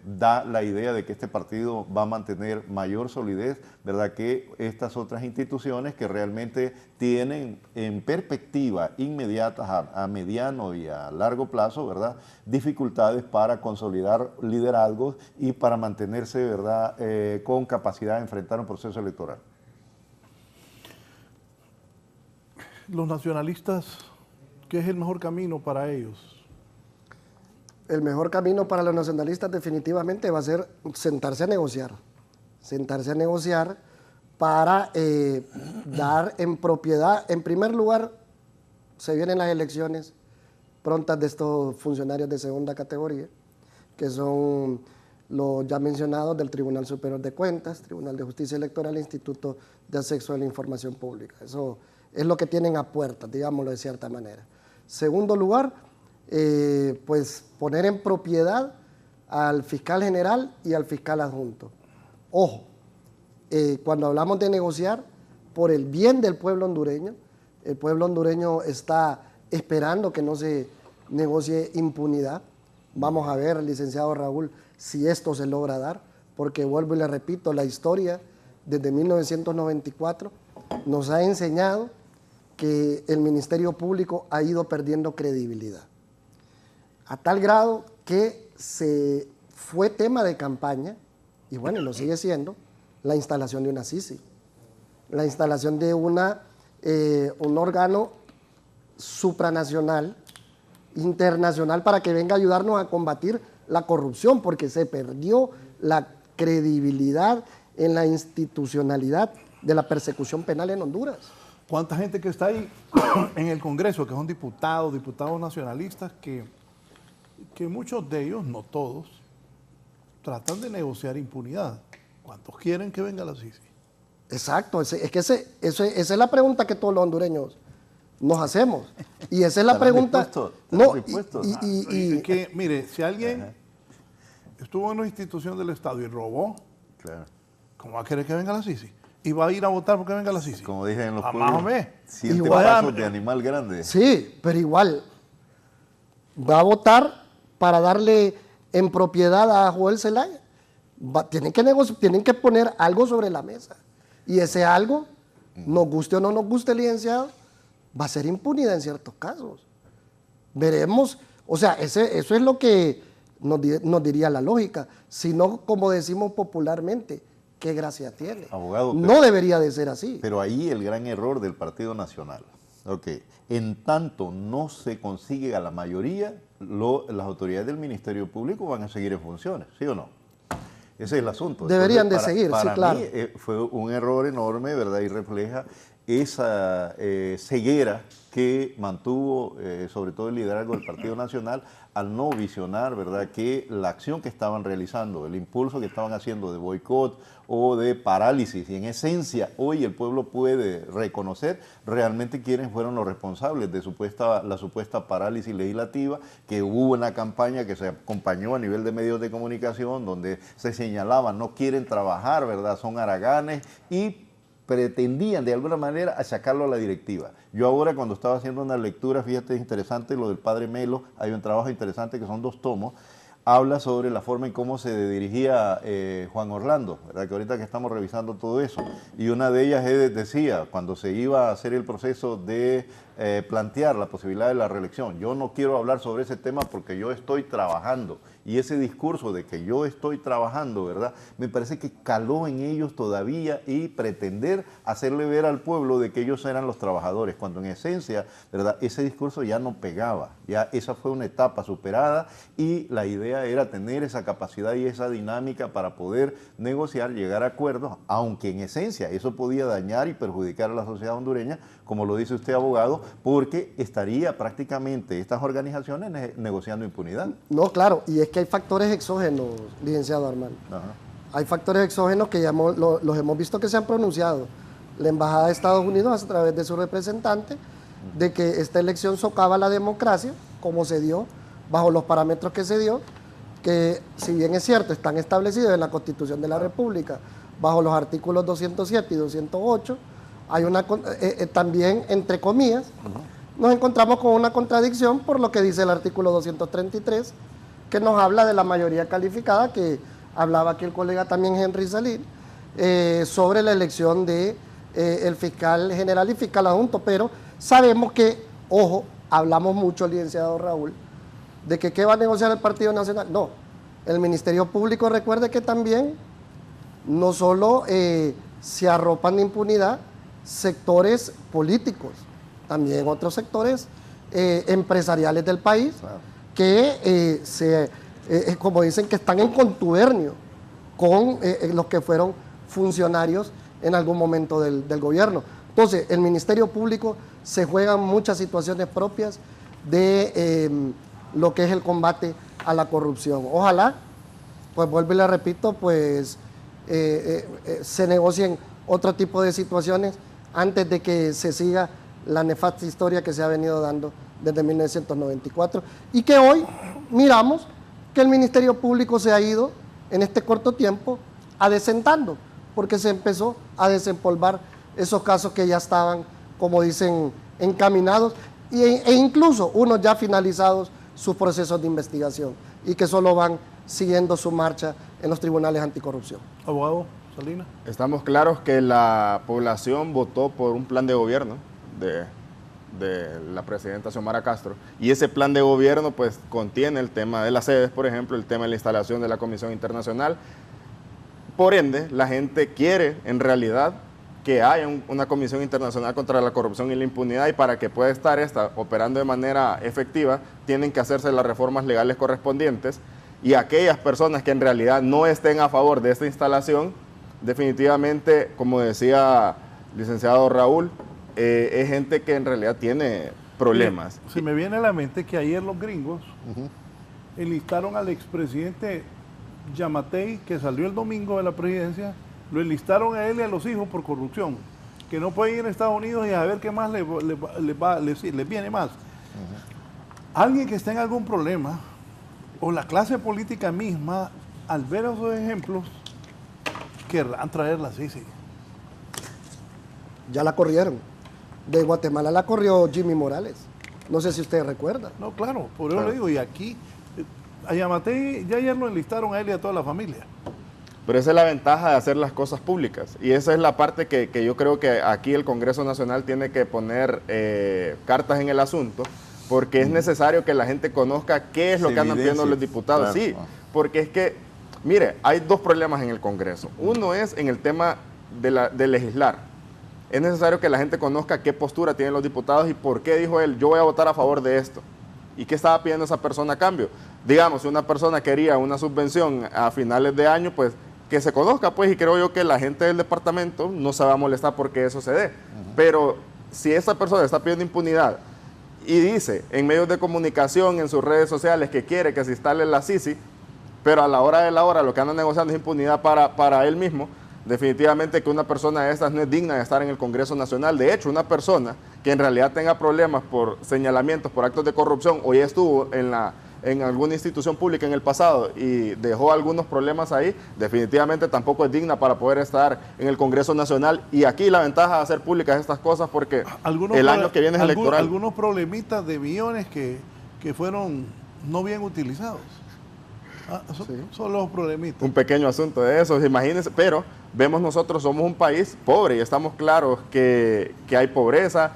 Speaker 10: da la idea de que este partido va a mantener mayor solidez, ¿verdad?, que estas otras instituciones que realmente tienen en perspectiva inmediata a mediano y a largo plazo, ¿verdad?, dificultades para consolidar liderazgos y para mantenerse, ¿verdad?, con capacidad de enfrentar un proceso electoral.
Speaker 7: Los nacionalistas, ¿qué es el mejor camino para ellos?
Speaker 8: El mejor camino para los nacionalistas definitivamente va a ser sentarse a negociar para dar en propiedad. En primer lugar, se vienen las elecciones prontas de estos funcionarios de segunda categoría, que son los ya mencionados del Tribunal Superior de Cuentas, Tribunal de Justicia Electoral e Instituto de Acceso a la Información Pública. Eso es lo que tienen a puertas, digámoslo de cierta manera. Segundo lugar, pues poner en propiedad al fiscal general y al fiscal adjunto. Ojo, cuando hablamos de negociar por el bien del pueblo hondureño, el pueblo hondureño está esperando que no se negocie impunidad. Vamos a ver, licenciado Raúl, si esto se logra dar, porque vuelvo y le repito, la historia desde 1994 nos ha enseñado que el Ministerio Público ha ido perdiendo credibilidad, a tal grado que se fue tema de campaña, y bueno, lo sigue siendo, la instalación de una CICI, la instalación de un órgano supranacional, internacional, para que venga a ayudarnos a combatir la corrupción, porque se perdió la credibilidad en la institucionalidad de la persecución penal en Honduras.
Speaker 7: ¿Cuánta gente que está ahí en el Congreso, que son diputados nacionalistas, que muchos de ellos, no todos, tratan de negociar impunidad? ¿Cuántos quieren que venga la CICI?
Speaker 8: Exacto, esa es la pregunta que todos los hondureños nos hacemos. Y esa es la pregunta.
Speaker 7: Es que, mire, si alguien estuvo en una institución del Estado y robó, ¿cómo va a querer que venga la CICI? Y va a ir a votar porque venga la CICI.
Speaker 10: Como dije en los
Speaker 7: pueblos,
Speaker 10: 7 pasos de animal grande.
Speaker 8: Sí, pero igual va a votar para darle en propiedad a Joel Zelaya. Tienen que poner algo sobre la mesa. Y ese algo, nos guste o no nos guste, licenciado, va a ser impunidad en ciertos casos. Veremos, o sea, eso es lo que nos diría la lógica. Si no, como decimos popularmente, ¿qué gracia tiene?
Speaker 10: Abogado,
Speaker 8: no debería de ser así.
Speaker 10: Pero ahí el gran error del Partido Nacional. En tanto no se consigue a la mayoría, las autoridades del Ministerio Público van a seguir en funciones, ¿sí o no? Ese es el asunto.
Speaker 8: Deberían de seguir, sí, claro.
Speaker 10: Para mí fue un error enorme, ¿verdad? Y refleja esa ceguera que mantuvo sobre todo el liderazgo del Partido Nacional al no visionar, ¿verdad?, que la acción que estaban realizando, el impulso que estaban haciendo de boicot o de parálisis, y en esencia hoy el pueblo puede reconocer realmente quiénes fueron los responsables de la supuesta parálisis legislativa, que hubo una campaña que se acompañó a nivel de medios de comunicación donde se señalaba no quieren trabajar, ¿verdad?, son haraganes, y pretendían de alguna manera achacarlo a la directiva. Yo ahora, cuando estaba haciendo una lectura, fíjate, es interesante lo del padre Melo, hay un trabajo interesante que son 2 tomos, habla sobre la forma en cómo se dirigía Juan Orlando, ¿verdad?, que ahorita que estamos revisando todo eso, y una de ellas decía, cuando se iba a hacer el proceso de plantear la posibilidad de la reelección, yo no quiero hablar sobre ese tema porque yo estoy trabajando, y ese discurso de que yo estoy trabajando, ¿verdad?, me parece que caló en ellos todavía, y pretender hacerle ver al pueblo de que ellos eran los trabajadores, cuando en esencia, ¿verdad?, ese discurso ya no pegaba, ya esa fue una etapa superada, y la idea era tener esa capacidad y esa dinámica para poder negociar, llegar a acuerdos, aunque en esencia eso podía dañar y perjudicar a la sociedad hondureña, como lo dice usted, abogado, porque estaría prácticamente estas organizaciones negociando impunidad.
Speaker 8: No, claro, y es que hay factores exógenos, licenciado Armando. Hay factores exógenos que ya los hemos visto que se han pronunciado. La Embajada de Estados Unidos, a través de su representante, de que esta elección socava la democracia, como se dio, bajo los parámetros que se dio, que si bien es cierto, están establecidos en la Constitución de la República, bajo los artículos 207 y 208, hay también, entre comillas, nos encontramos con una contradicción por lo que dice el artículo 233, que nos habla de la mayoría calificada, que hablaba aquí el colega también Henry Salín, sobre la elección de el fiscal general y fiscal adjunto, pero sabemos que, ojo, hablamos mucho, licenciado Raúl, de que ¿qué va a negociar el Partido Nacional? No, el Ministerio Público, recuerde que también no solo se arropan de impunidad sectores políticos, también otros sectores empresariales del país, que como dicen, que están en contubernio con los que fueron funcionarios en algún momento del gobierno. Entonces, el Ministerio Público se juegan muchas situaciones propias de lo que es el combate a la corrupción. Ojalá, pues vuelvo y le repito, pues se negocien otro tipo de situaciones antes de que se siga la nefasta historia que se ha venido dando desde 1994 y que hoy miramos que el Ministerio Público se ha ido en este corto tiempo adecentando, porque se empezó a desempolvar esos casos que ya estaban, como dicen, encaminados e incluso unos ya finalizados sus procesos de investigación y que solo van siguiendo su marcha en los tribunales anticorrupción.
Speaker 7: Abogado Salinas.
Speaker 9: Estamos claros que la población votó por un plan de gobierno de la presidenta Xiomara Castro, y ese plan de gobierno pues contiene el tema de las sedes, por ejemplo, el tema de la instalación de la Comisión Internacional. Por ende, la gente quiere en realidad que haya una Comisión Internacional contra la Corrupción y la Impunidad, y para que pueda estar esta operando de manera efectiva, tienen que hacerse las reformas legales correspondientes, y aquellas personas que en realidad no estén a favor de esta instalación, definitivamente, como decía el licenciado Raúl, es gente que en realidad tiene problemas.
Speaker 7: Se me viene a la mente que ayer los gringos enlistaron al expresidente Yamatei, que salió el domingo de la presidencia, lo enlistaron a él y a los hijos por corrupción, que no pueden ir a Estados Unidos y a ver qué más les viene más. Alguien que esté en algún problema, o la clase política misma, al ver esos ejemplos, querrán traerla, sí.
Speaker 8: Ya la corrieron. De Guatemala la corrió Jimmy Morales. No sé si usted recuerda.
Speaker 7: No, claro, por eso le digo, y aquí, a Yamatei, ya ayer lo enlistaron a él y a toda la familia.
Speaker 9: Pero esa es la ventaja de hacer las cosas públicas, y esa es la parte que yo creo que aquí el Congreso Nacional tiene que poner cartas en el asunto, porque es necesario que la gente conozca qué es lo que andan pidiendo los diputados. Claro. Sí, porque es que, mire, hay dos problemas en el Congreso. Uno es en el tema de legislar. Es necesario que la gente conozca qué postura tienen los diputados y por qué dijo él, yo voy a votar a favor de esto. ¿Y qué estaba pidiendo esa persona a cambio? Digamos, si una persona quería una subvención a finales de año, pues que se conozca, pues, y creo yo que la gente del departamento no se va a molestar porque eso se dé. Pero si esa persona está pidiendo impunidad y dice en medios de comunicación, en sus redes sociales, que quiere que se instale la CICI, pero a la hora de la hora lo que anda negociando es impunidad para él mismo, definitivamente que una persona de estas no es digna de estar en el Congreso Nacional. De hecho, una persona que en realidad tenga problemas por señalamientos, por actos de corrupción, o ya estuvo en alguna institución pública en el pasado y dejó algunos problemas ahí, definitivamente tampoco es digna para poder estar en el Congreso Nacional. Y aquí la ventaja de hacer públicas estas cosas, porque el año que viene es electoral.
Speaker 7: Algunos problemitas de millones que fueron no bien utilizados. Son los problemitas.
Speaker 9: Un pequeño asunto de eso, imagínense, pero vemos nosotros, somos un país pobre y estamos claros que hay pobreza,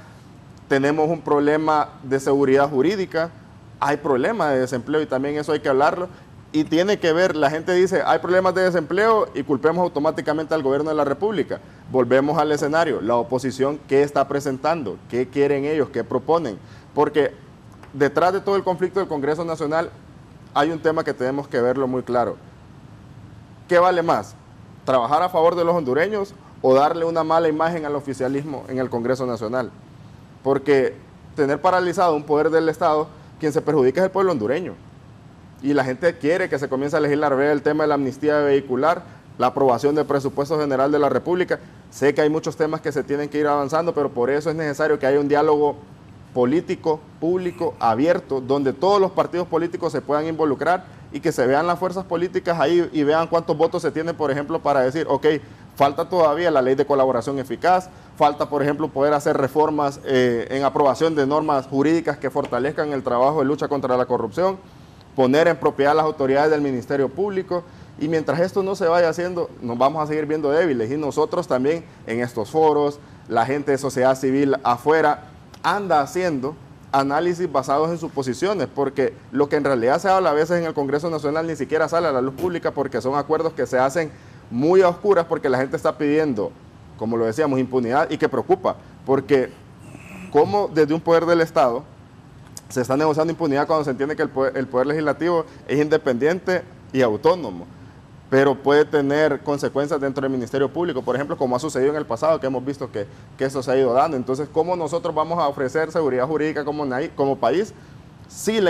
Speaker 9: tenemos un problema de seguridad jurídica, hay problemas de desempleo y también eso hay que hablarlo. Y tiene que ver, la gente dice, hay problemas de desempleo y culpemos automáticamente al gobierno de la República. Volvemos al escenario, la oposición, ¿qué está presentando? ¿Qué quieren ellos? ¿Qué proponen? Porque detrás de todo el conflicto del Congreso Nacional hay un tema que tenemos que verlo muy claro. ¿Qué vale más? ¿Trabajar a favor de los hondureños o darle una mala imagen al oficialismo en el Congreso Nacional? Porque tener paralizado un poder del Estado, quien se perjudica es el pueblo hondureño. Y la gente quiere que se comience a legislar, ve el tema de la amnistía vehicular, la aprobación del presupuesto general de la República. Sé que hay muchos temas que se tienen que ir avanzando, pero por eso es necesario que haya un diálogo político, público, abierto, donde todos los partidos políticos se puedan involucrar y que se vean las fuerzas políticas ahí y vean cuántos votos se tienen, por ejemplo, para decir, ok, falta todavía la ley de colaboración eficaz, falta, por ejemplo, poder hacer reformas en aprobación de normas jurídicas que fortalezcan el trabajo de lucha contra la corrupción, poner en propiedad las autoridades del Ministerio Público, y mientras esto no se vaya haciendo, nos vamos a seguir viendo débiles, y nosotros también en estos foros, la gente de sociedad civil afuera, anda haciendo análisis basados en suposiciones, porque lo que en realidad se habla a veces en el Congreso Nacional ni siquiera sale a la luz pública, porque son acuerdos que se hacen muy a oscuras, porque la gente está pidiendo, como lo decíamos, impunidad, y que preocupa, porque como desde un poder del Estado se está negociando impunidad cuando se entiende que el poder legislativo es independiente y autónomo, pero puede tener consecuencias dentro del Ministerio Público, por ejemplo, como ha sucedido en el pasado, que hemos visto que eso se ha ido dando. Entonces, ¿cómo nosotros vamos a ofrecer seguridad jurídica como país si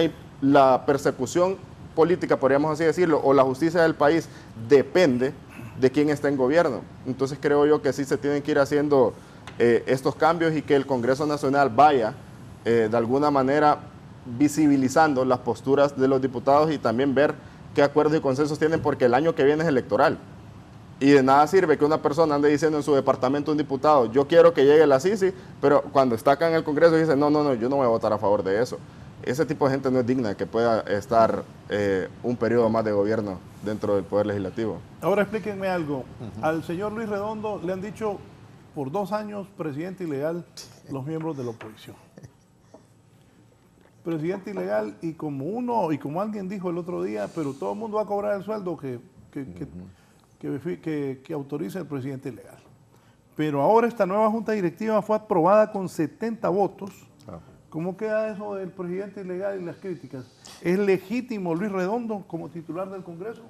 Speaker 9: la persecución política, podríamos así decirlo, o la justicia del país depende de quién está en gobierno? Entonces, creo yo que sí se tienen que ir haciendo estos cambios y que el Congreso Nacional vaya, de alguna manera, visibilizando las posturas de los diputados y también ver qué acuerdos y consensos tienen, porque el año que viene es electoral. Y de nada sirve que una persona ande diciendo en su departamento, un diputado, yo quiero que llegue la CICI, pero cuando está acá en el Congreso dice, no, yo no voy a votar a favor de eso. ese tipo de gente no es digna que pueda estar un periodo más de gobierno dentro del Poder Legislativo.
Speaker 7: Ahora explíquenme algo. Al señor Luis Redondo le han dicho por 2 años presidente ilegal los miembros de la oposición. Presidente ilegal y como alguien dijo el otro día, pero todo el mundo va a cobrar el sueldo que autoriza el presidente ilegal. Pero ahora esta nueva junta directiva fue aprobada con 70 votos. ¿Cómo queda eso del presidente ilegal y las críticas? ¿Es legítimo Luis Redondo como titular del Congreso?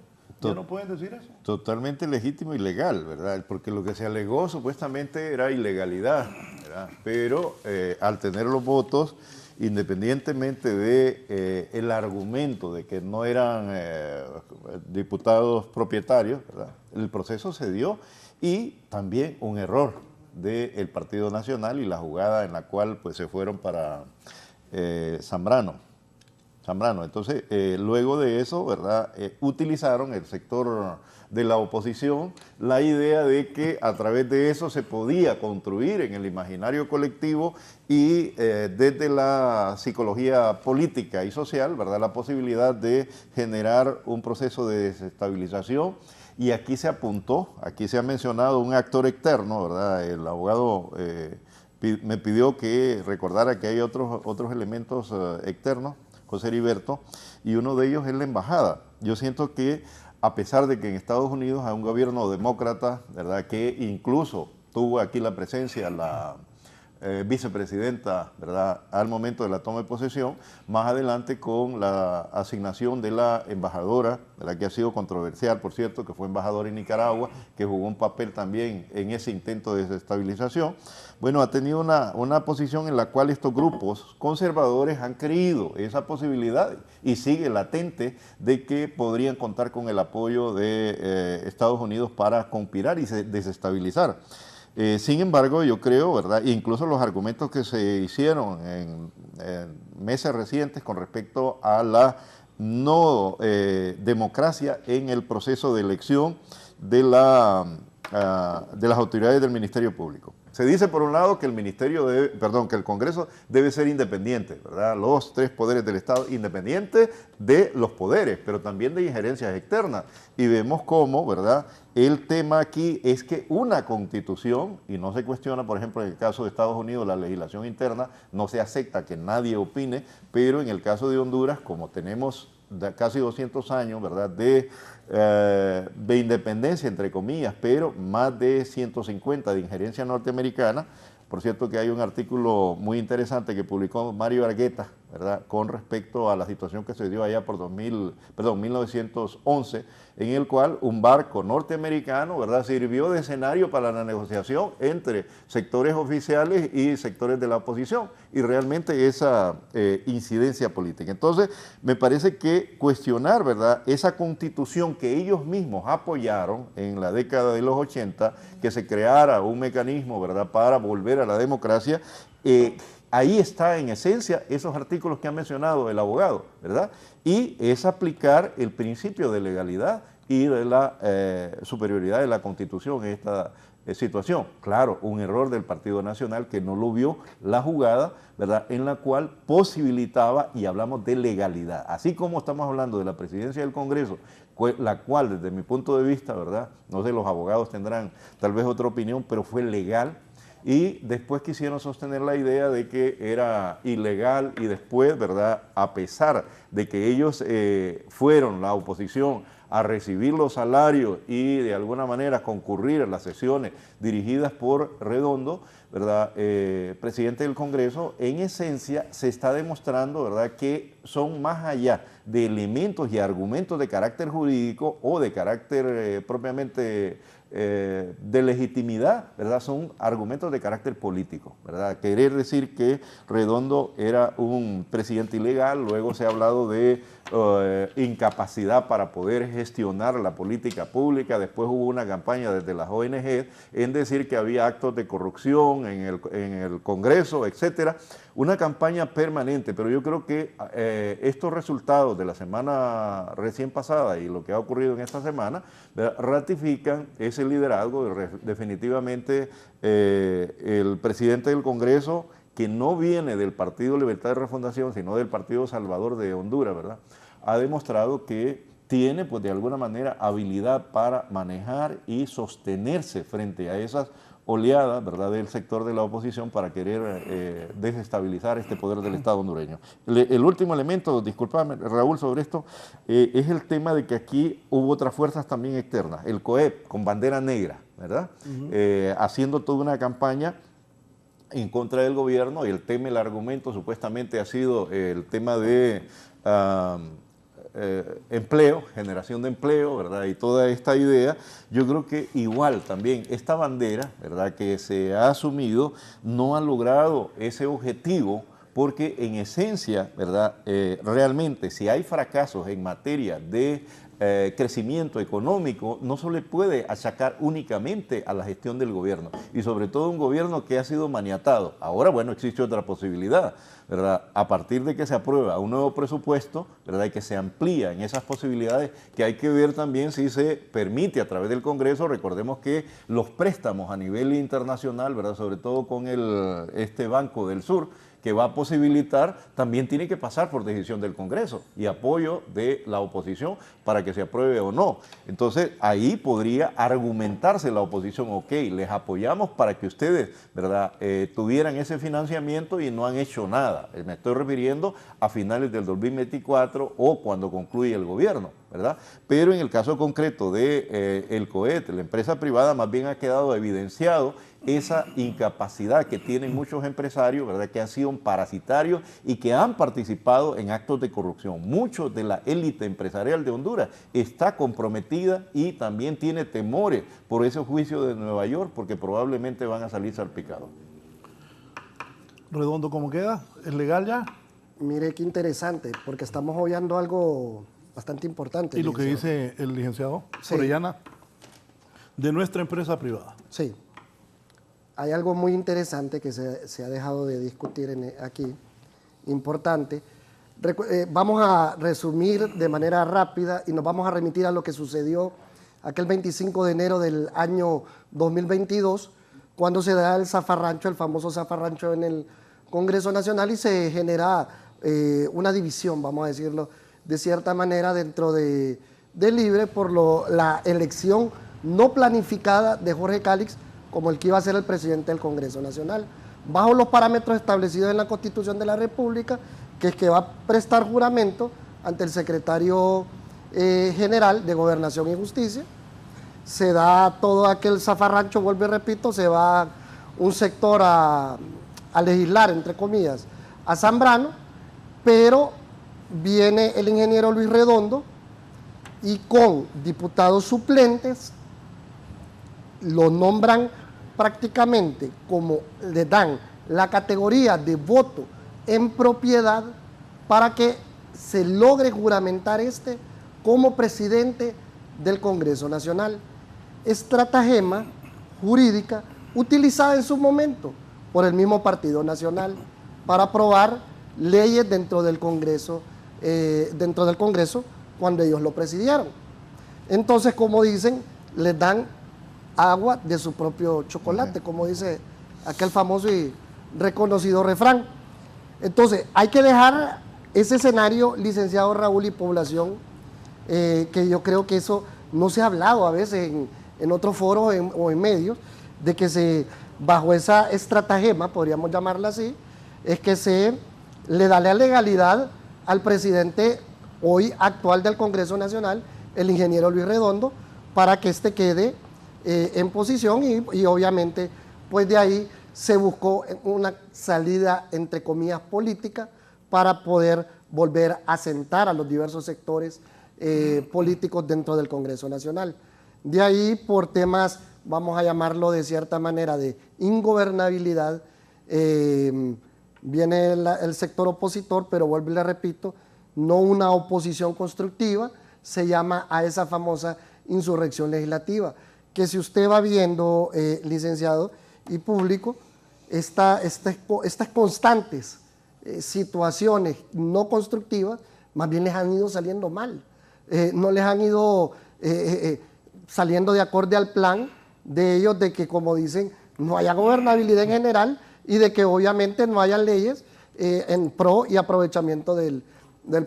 Speaker 7: ¿Ya no pueden decir eso?
Speaker 10: Totalmente legítimo y legal, ¿verdad? Porque lo que se alegó supuestamente era ilegalidad, ¿verdad? Pero al tener los votos, independientemente de el argumento de que no eran diputados propietarios, ¿verdad? El proceso se dio y también un error del Partido Nacional y la jugada en la cual pues se fueron para Zambrano. Entonces, luego de eso, ¿verdad? Utilizaron el sector de la oposición la idea de que a través de eso se podía construir en el imaginario colectivo y desde la psicología política y social, ¿verdad? La posibilidad de generar un proceso de desestabilización. Y aquí se apuntó, aquí se ha mencionado un actor externo, ¿verdad? El abogado me pidió que recordara que hay otros elementos externos, José Heriberto, y uno de ellos es la embajada. Yo siento que a pesar de que en Estados Unidos hay un gobierno demócrata, ¿verdad? Que incluso tuvo aquí la presencia la vicepresidenta, ¿verdad? Al momento de la toma de posesión, más adelante con la asignación de la embajadora, ¿verdad? Que ha sido controversial, por cierto, que fue embajadora en Nicaragua, que jugó un papel también en ese intento de desestabilización. Bueno, ha tenido una posición en la cual estos grupos conservadores han creído esa posibilidad y sigue latente de que podrían contar con el apoyo de Estados Unidos para conspirar y desestabilizar. Sin embargo, yo creo, ¿verdad? Incluso los argumentos que se hicieron en meses recientes con respecto a la no democracia en el proceso de elección de las autoridades del Ministerio Público. Se dice por un lado que que el Congreso debe ser independiente, ¿verdad? Los 3 poderes del Estado independientes de los poderes, pero también de injerencias externas. Y vemos cómo, ¿verdad? El tema aquí es que una constitución, y no se cuestiona, por ejemplo, en el caso de Estados Unidos, la legislación interna, no se acepta que nadie opine, pero en el caso de Honduras, como tenemos casi 200 años, ¿verdad?, de independencia, entre comillas, pero más de 150 de injerencia norteamericana. Por cierto que hay un artículo muy interesante que publicó Mario Argueta, ¿verdad?, con respecto a la situación que se dio allá por 1911, en el cual un barco norteamericano, ¿verdad?, sirvió de escenario para la negociación entre sectores oficiales y sectores de la oposición, y realmente esa incidencia política. Entonces, me parece que cuestionar, ¿verdad?, esa constitución que ellos mismos apoyaron en la década de los 80, que se creara un mecanismo, ¿verdad?, para volver a la democracia, ahí está en esencia esos artículos que ha mencionado el abogado, ¿verdad? Y es aplicar el principio de legalidad y de la superioridad de la Constitución en esta situación. Claro, un error del Partido Nacional que no lo vio la jugada, ¿verdad?, en la cual posibilitaba, y hablamos de legalidad, así como estamos hablando de la presidencia del Congreso, la cual desde mi punto de vista, ¿verdad?, no sé, los abogados tendrán tal vez otra opinión, pero fue legal. Y después quisieron sostener la idea de que era ilegal y después, ¿verdad?, a pesar de que ellos fueron la oposición a recibir los salarios y de alguna manera concurrir a las sesiones dirigidas por Redondo, ¿verdad?, presidente del Congreso, en esencia se está demostrando, ¿verdad?, que son más allá de elementos y argumentos de carácter jurídico o de carácter propiamente de legitimidad, ¿verdad?, son argumentos de carácter político, ¿verdad? Querer decir que Redondo era un presidente ilegal, luego se ha hablado de incapacidad para poder gestionar la política pública, después hubo una campaña desde las ONG en decir que había actos de corrupción en el Congreso, etcétera, una campaña permanente, pero yo creo que estos resultados de la semana recién pasada y lo que ha ocurrido en esta semana, ¿verdad?, ratifican ese liderazgo. Definitivamente el presidente del Congreso que no viene del Partido Libertad y Refundación, sino del Partido Salvador de Honduras, ¿verdad?, ha demostrado que tiene, pues, de alguna manera habilidad para manejar y sostenerse frente a esas oleadas, ¿verdad?, del sector de la oposición para querer desestabilizar este poder del Estado hondureño. El último elemento, discúlpame, Raúl, sobre esto, es el tema de que aquí hubo otras fuerzas también externas, el COEP con bandera negra, ¿verdad?, haciendo toda una campaña en contra del gobierno, y el argumento supuestamente ha sido el tema de empleo, generación de empleo, ¿verdad?, y toda esta idea. Yo creo que igual también esta bandera, ¿verdad?, que se ha asumido no ha logrado ese objetivo, porque en esencia, ¿verdad?, realmente si hay fracasos en materia de crecimiento económico, no se le puede achacar únicamente a la gestión del gobierno, y sobre todo un gobierno que ha sido maniatado. Ahora, bueno, existe otra posibilidad, ¿verdad?, a partir de que se aprueba un nuevo presupuesto, ¿verdad?, y que se amplía en esas posibilidades, que hay que ver también si se permite a través del Congreso. Recordemos que los préstamos a nivel internacional, ¿verdad?, sobre todo con este Banco del Sur, que va a posibilitar, también tiene que pasar por decisión del Congreso y apoyo de la oposición para que se apruebe o no. Entonces, ahí podría argumentarse la oposición: ok, les apoyamos para que ustedes, ¿verdad?, tuvieran ese financiamiento, y no han hecho nada. Me estoy refiriendo a finales del 2024 o cuando concluye el gobierno, ¿verdad? Pero en el caso concreto de el COET, la empresa privada, más bien ha quedado evidenciado esa incapacidad que tienen muchos empresarios, ¿verdad?, que han sido parasitarios y que han participado en actos de corrupción. Muchos de la élite empresarial de Honduras está comprometida y también tiene temores por ese juicio de Nueva York, porque probablemente van a salir salpicados.
Speaker 7: Redondo, ¿cómo queda? ¿Es legal ya?
Speaker 8: Mire qué interesante, porque estamos obviando algo bastante importante.
Speaker 7: ¿Y lo que dice el licenciado Orellana de nuestra empresa privada?
Speaker 8: Sí. Hay algo muy interesante que se ha dejado de discutir aquí, importante. Vamos a resumir de manera rápida y nos vamos a remitir a lo que sucedió aquel 25 de enero del año 2022, cuando se da el zafarrancho, el famoso zafarrancho en el Congreso Nacional, y se genera una división, vamos a decirlo de cierta manera, dentro de Libre por la elección no planificada de Jorge Cálix como el que iba a ser el presidente del Congreso Nacional, bajo los parámetros establecidos en la Constitución de la República, que es que va a prestar juramento ante el secretario general de Gobernación y Justicia. Se da todo aquel zafarrancho, vuelvo y repito, se va un sector a legislar, entre comillas, a Zambrano, pero viene el ingeniero Luis Redondo y con diputados suplentes lo nombran prácticamente como le dan la categoría de voto en propiedad para que se logre juramentar como presidente del Congreso Nacional. Estratagema jurídica utilizada en su momento por el mismo Partido Nacional para aprobar leyes dentro del Congreso cuando ellos lo presidieron. Entonces, como dicen, les dan agua de su propio chocolate, como dice aquel famoso y reconocido refrán. Entonces, hay que dejar ese escenario, licenciado Raúl y población, que yo creo que eso no se ha hablado a veces en otros foros o en medios, de que bajo esa estratagema, podríamos llamarla así, es que se le da la legalidad al presidente hoy actual del Congreso Nacional, el ingeniero Luis Redondo, para que quede en posición y obviamente pues de ahí se buscó una salida entre comillas política para poder volver a sentar a los diversos sectores políticos dentro del Congreso Nacional. De ahí, por temas, vamos a llamarlo de cierta manera, de ingobernabilidad, viene el sector opositor, pero vuelvo y le repito, no una oposición constructiva, se llama a esa famosa insurrección legislativa, que si usted va viendo, licenciado y público, estas constantes situaciones no constructivas, más bien les han ido saliendo mal, no les han ido saliendo de acorde al plan de ellos, de que, como dicen, no haya gobernabilidad en general y de que obviamente no hayan leyes en pro y aprovechamiento del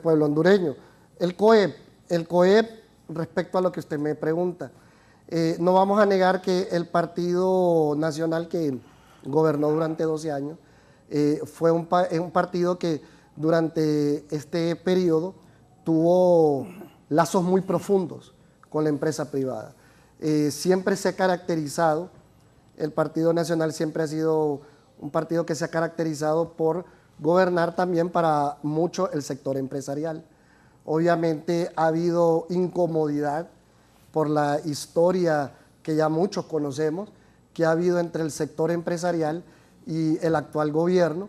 Speaker 8: pueblo hondureño. El COEP, respecto a lo que usted me pregunta, no vamos a negar que el Partido Nacional que gobernó durante 12 años fue un partido que durante este periodo tuvo lazos muy profundos con la empresa privada. Siempre se ha caracterizado, el Partido Nacional siempre ha sido un partido que se ha caracterizado por gobernar también para mucho el sector empresarial. Obviamente ha habido incomodidad por la historia que ya muchos conocemos, que ha habido entre el sector empresarial y el actual gobierno,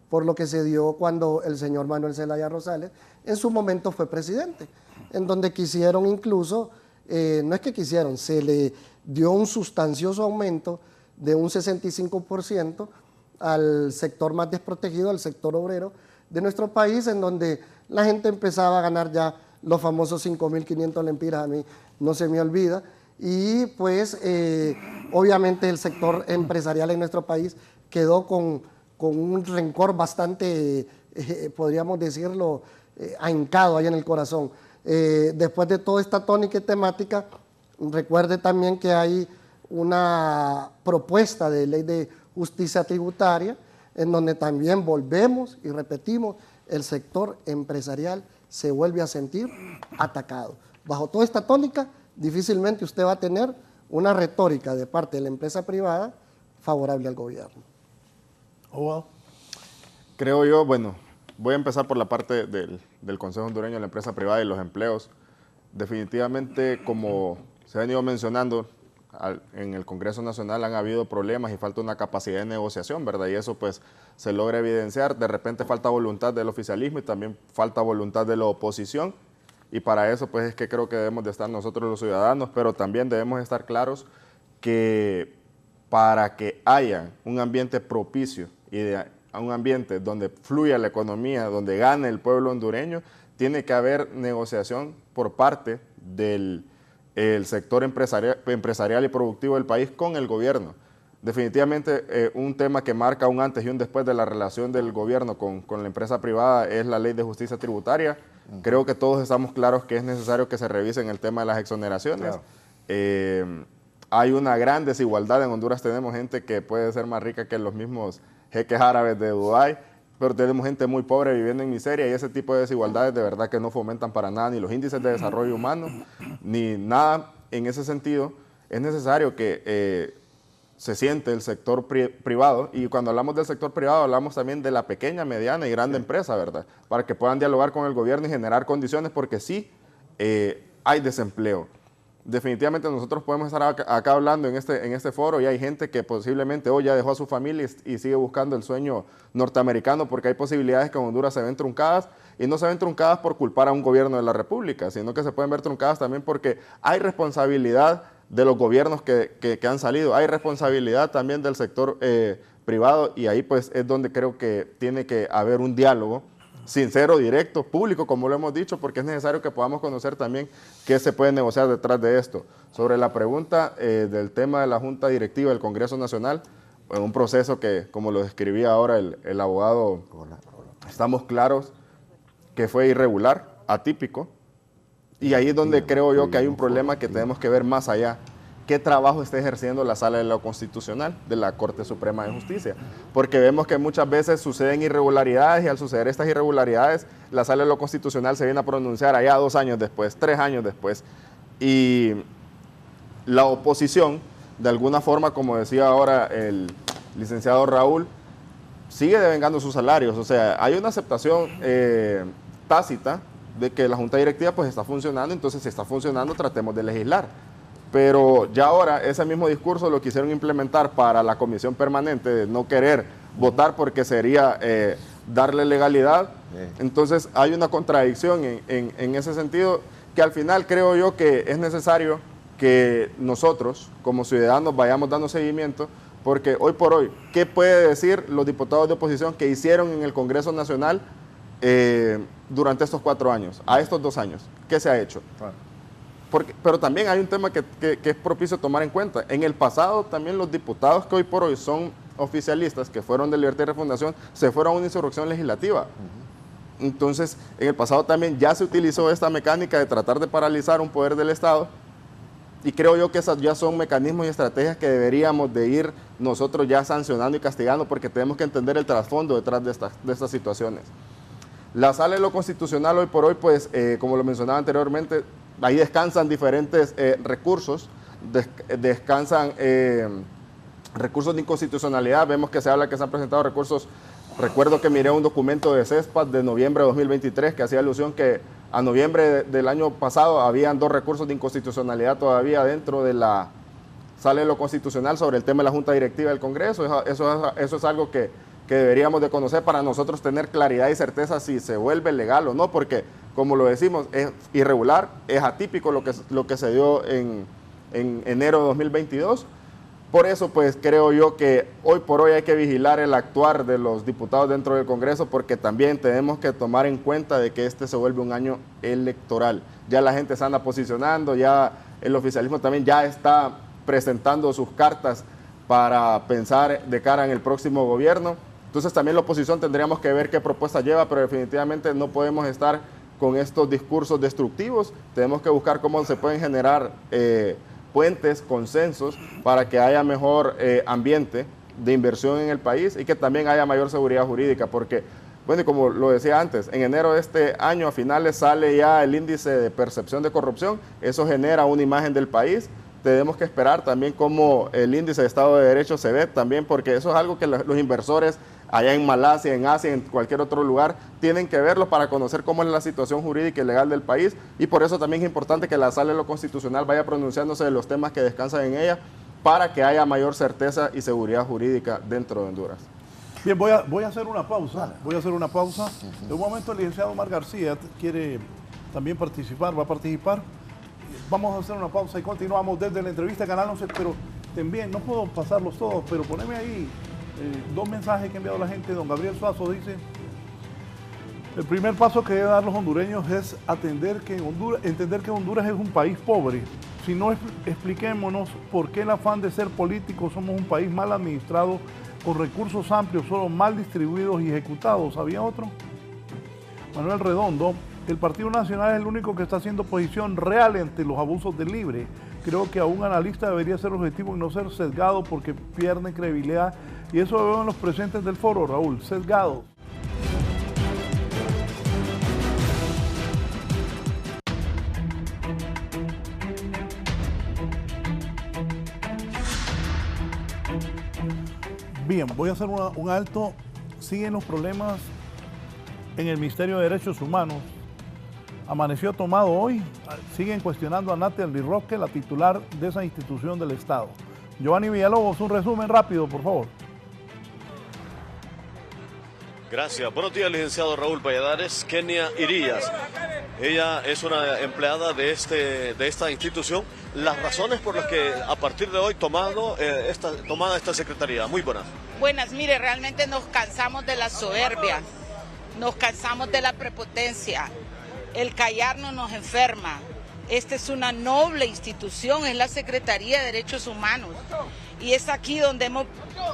Speaker 8: por lo que se dio cuando el señor Manuel Zelaya Rosales en su momento fue presidente, en donde quisieron incluso, no es que quisieron, se le dio un sustancioso aumento de un 65% al sector más desprotegido, al sector obrero de nuestro país, en donde la gente empezaba a ganar ya los famosos 5.500 lempiras, a mí no se me olvida, y pues obviamente el sector empresarial en nuestro país quedó con un rencor bastante, podríamos decirlo, ahincado ahí en el corazón. Después de toda esta tónica y temática, recuerde también que hay una propuesta de ley de justicia tributaria, en donde también volvemos y repetimos, el sector empresarial se vuelve a sentir atacado. Bajo toda esta tónica, difícilmente usted va a tener una retórica de parte de la empresa privada favorable al gobierno.
Speaker 9: Creo yo, bueno, voy a empezar por la parte del Consejo Hondureño de la Empresa Privada y los empleos. Definitivamente, como se ha venido mencionando, en el Congreso Nacional han habido problemas y falta una capacidad de negociación, ¿verdad? Y eso pues se logra evidenciar. De repente falta voluntad del oficialismo y también falta voluntad de la oposición. Y para eso pues es que creo que debemos de estar nosotros los ciudadanos, pero también debemos estar claros que para que haya un ambiente propicio y un ambiente donde fluya la economía, donde gane el pueblo hondureño, tiene que haber negociación por parte del sector empresarial y productivo del país con el gobierno. Definitivamente un tema que marca un antes y un después de la relación del gobierno con la empresa privada es la ley de justicia tributaria. Creo que todos estamos claros que es necesario que se revisen el tema de las exoneraciones. Claro. Hay una gran desigualdad en Honduras, tenemos gente que puede ser más rica que los mismos jeques árabes de Dubái, pero tenemos gente muy pobre viviendo en miseria y ese tipo de desigualdades de verdad que no fomentan para nada ni los índices de desarrollo humano, ni nada en ese sentido. Es necesario que se siente el sector privado, y cuando hablamos del sector privado hablamos también de la pequeña, mediana y grande empresa, ¿verdad? Para que puedan dialogar con el gobierno y generar condiciones, porque sí hay desempleo. Definitivamente nosotros podemos estar acá hablando en este foro y hay gente que posiblemente hoy ya dejó a su familia y sigue buscando el sueño norteamericano, porque hay posibilidades que en Honduras se ven truncadas, y no se ven truncadas por culpar a un gobierno de la República, sino que se pueden ver truncadas también porque hay responsabilidad de los gobiernos que han salido, hay responsabilidad también del sector privado, y ahí pues es donde creo que tiene que haber un diálogo sincero, directo, público, como lo hemos dicho, porque es necesario que podamos conocer también qué se puede negociar detrás de esto. Sobre la pregunta del tema de la Junta Directiva del Congreso Nacional, en un proceso que, como lo describía ahora el abogado, estamos claros que fue irregular, atípico, y ahí es donde creo yo que hay un problema que tenemos que ver más allá. ¿Qué trabajo está ejerciendo la Sala de lo Constitucional de la Corte Suprema de Justicia? Porque vemos que muchas veces suceden irregularidades, y al suceder estas irregularidades, la Sala de lo Constitucional se viene a pronunciar allá 2 años después, 3 años después. Y la oposición, de alguna forma, como decía ahora el licenciado Raúl, sigue devengando sus salarios. O sea, hay una aceptación tácita de que la Junta Directiva pues está funcionando, entonces si está funcionando tratemos de legislar. Pero ya ahora ese mismo discurso lo quisieron implementar para la comisión permanente, de no querer votar porque sería darle legalidad. Entonces hay una contradicción en ese sentido, que al final creo yo que es necesario que nosotros como ciudadanos vayamos dando seguimiento, porque hoy por hoy, ¿qué puede decir los diputados de oposición que hicieron en el Congreso Nacional durante estos 4 años, a estos 2 años? ¿Qué se ha hecho? Pero también hay un tema que es propicio tomar en cuenta. En el pasado también los diputados que hoy por hoy son oficialistas que fueron de Libertad y Refundación se fueron a una insurrección legislativa. Entonces, en el pasado también ya se utilizó esta mecánica de tratar de paralizar un poder del Estado, y creo yo que esas ya son mecanismos y estrategias que deberíamos de ir nosotros ya sancionando y castigando, porque tenemos que entender el trasfondo detrás de estas situaciones. La Sala de lo Constitucional hoy por hoy, pues, como lo mencionaba anteriormente, ahí descansan diferentes recursos, descansan recursos de inconstitucionalidad. Vemos que se habla que se han presentado recursos. Recuerdo que miré un documento de CESPAD de noviembre de 2023 que hacía alusión que a noviembre del año pasado habían 2 recursos de inconstitucionalidad todavía dentro de la Sala de lo Constitucional sobre el tema de la Junta Directiva del Congreso. Eso es algo que deberíamos de conocer para nosotros tener claridad y certeza si se vuelve legal o no, porque como lo decimos, es irregular, es atípico lo que se dio en enero de 2022. Por eso, pues, creo yo que hoy por hoy hay que vigilar el actuar de los diputados dentro del Congreso, porque también tenemos que tomar en cuenta de que este se vuelve un año electoral. Ya la gente se anda posicionando, ya el oficialismo también ya está presentando sus cartas para pensar de cara en el próximo gobierno. Entonces también la oposición tendríamos que ver qué propuesta lleva, pero definitivamente no podemos estar con estos discursos destructivos. Tenemos que buscar cómo se pueden generar puentes, consensos, para que haya mejor ambiente de inversión en el país y que también haya mayor seguridad jurídica, porque, bueno, y como lo decía antes, en enero de este año a finales sale ya el índice de percepción de corrupción, eso genera una imagen del país. Tenemos que esperar también cómo el índice de Estado de Derecho se ve también, porque eso es algo que los inversores allá en Malasia, en Asia, en cualquier otro lugar, tienen que verlo para conocer cómo es la situación jurídica y legal del país, y por eso también es importante que la Sala de lo Constitucional vaya pronunciándose de los temas que descansan en ella, para que haya mayor certeza y seguridad jurídica dentro de Honduras.
Speaker 7: Bien, voy a hacer una pausa. En un momento el licenciado Omar García quiere también participar, va a participar. Vamos a hacer una pausa y continuamos desde la entrevista de Canal 11, pero también, no puedo pasarlos todos, pero poneme ahí 2 mensajes que ha enviado la gente. Don Gabriel Suazo dice: el primer paso que deben dar los hondureños es entender que Honduras es un país pobre. Si no, expliquémonos por qué el afán de ser políticos. Somos un país mal administrado, con recursos amplios, solo mal distribuidos y ejecutados. ¿Había otro? Manuel Redondo: el Partido Nacional es el único que está haciendo oposición real ante los abusos del Libre. Creo que a un analista debería ser objetivo y no ser sesgado, porque pierden credibilidad. Y eso lo veo en los presentes del foro, Raúl, sesgados. Bien, voy a hacer un alto. Siguen los problemas en el Ministerio de Derechos Humanos. Amaneció tomado hoy. Siguen cuestionando a Natalie Roque, la titular de esa institución del Estado. Giovanni Villalobos, un resumen rápido, por favor.
Speaker 11: Gracias. Buenos días, licenciado Raúl Valladares. Kenia Irías, ella es una empleada de esta institución. Las razones por las que a partir de hoy tomada esta secretaría. Muy buenas.
Speaker 12: Buenas, mire, realmente nos cansamos de la soberbia, nos cansamos de la prepotencia. El callarnos nos enferma. Esta es una noble institución, es la Secretaría de Derechos Humanos. Y es aquí donde hemos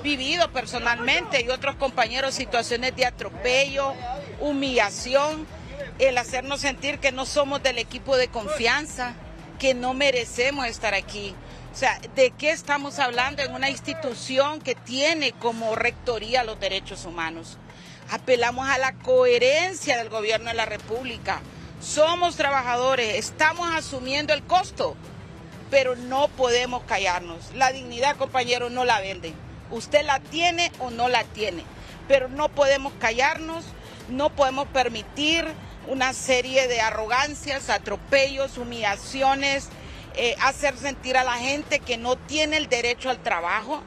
Speaker 12: vivido personalmente y otros compañeros situaciones de atropello, humillación, el hacernos sentir que no somos del equipo de confianza, que no merecemos estar aquí. O sea, ¿de qué estamos hablando en una institución que tiene como rectoría los derechos humanos? Apelamos a la coherencia del gobierno de la República. Somos trabajadores, estamos asumiendo el costo, pero no podemos callarnos. La dignidad, compañeros, no la venden. Usted la tiene o no la tiene, pero no podemos callarnos, no podemos permitir una serie de arrogancias, atropellos, humillaciones, hacer sentir a la gente que no tiene el derecho al trabajo.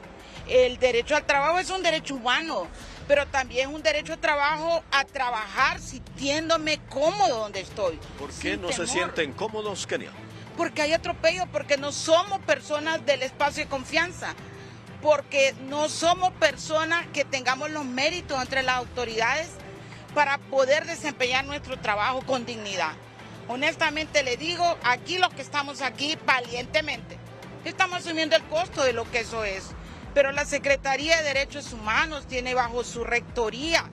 Speaker 12: El derecho al trabajo es un derecho humano, pero también un derecho al trabajo, a trabajar sintiéndome cómodo donde estoy.
Speaker 11: ¿Por qué no se sienten cómodos, Kenia?
Speaker 12: Porque hay atropello, porque no somos personas del espacio de confianza, porque no somos personas que tengamos los méritos entre las autoridades para poder desempeñar nuestro trabajo con dignidad. Honestamente le digo, aquí los que estamos aquí valientemente, estamos asumiendo el costo de lo que eso es. pero la Secretaría de Derechos Humanos tiene bajo su rectoría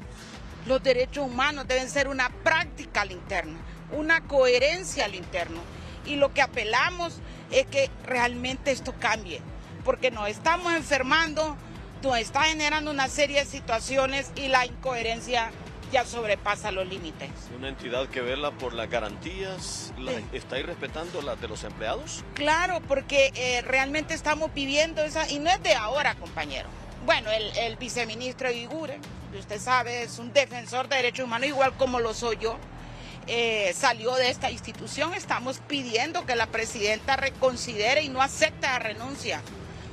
Speaker 12: los derechos humanos. Deben ser una práctica al interno, una coherencia al interno. Y lo que apelamos es que realmente esto cambie, porque nos estamos enfermando, nos está generando una serie de situaciones y la incoherencia ya sobrepasa los límites.
Speaker 11: Una entidad que vela por las garantías, ¿está ahí respetando las de los empleados?
Speaker 12: Claro, porque realmente estamos viviendo esa, y no es de ahora, compañero. Bueno, el viceministro Eguiguren, usted sabe, es un defensor de derechos humanos, igual como lo soy yo. Salió de esta institución. Estamos pidiendo que la presidenta reconsidere y no acepte la renuncia,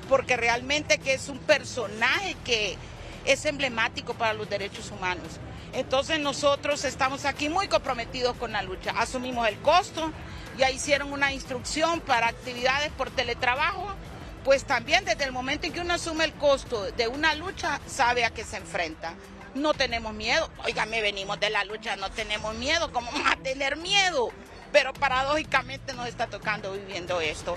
Speaker 12: porque realmente que es un personaje que es emblemático para los derechos humanos. Entonces nosotros estamos aquí muy comprometidos con la lucha, asumimos el costo, ya hicieron una instrucción para actividades por teletrabajo, pues también desde el momento en que uno asume el costo de una lucha, sabe a qué se enfrenta. No tenemos miedo, óigame, venimos de la lucha, no tenemos miedo, ¿cómo vamos a tener miedo? Pero paradójicamente nos está tocando viviendo esto.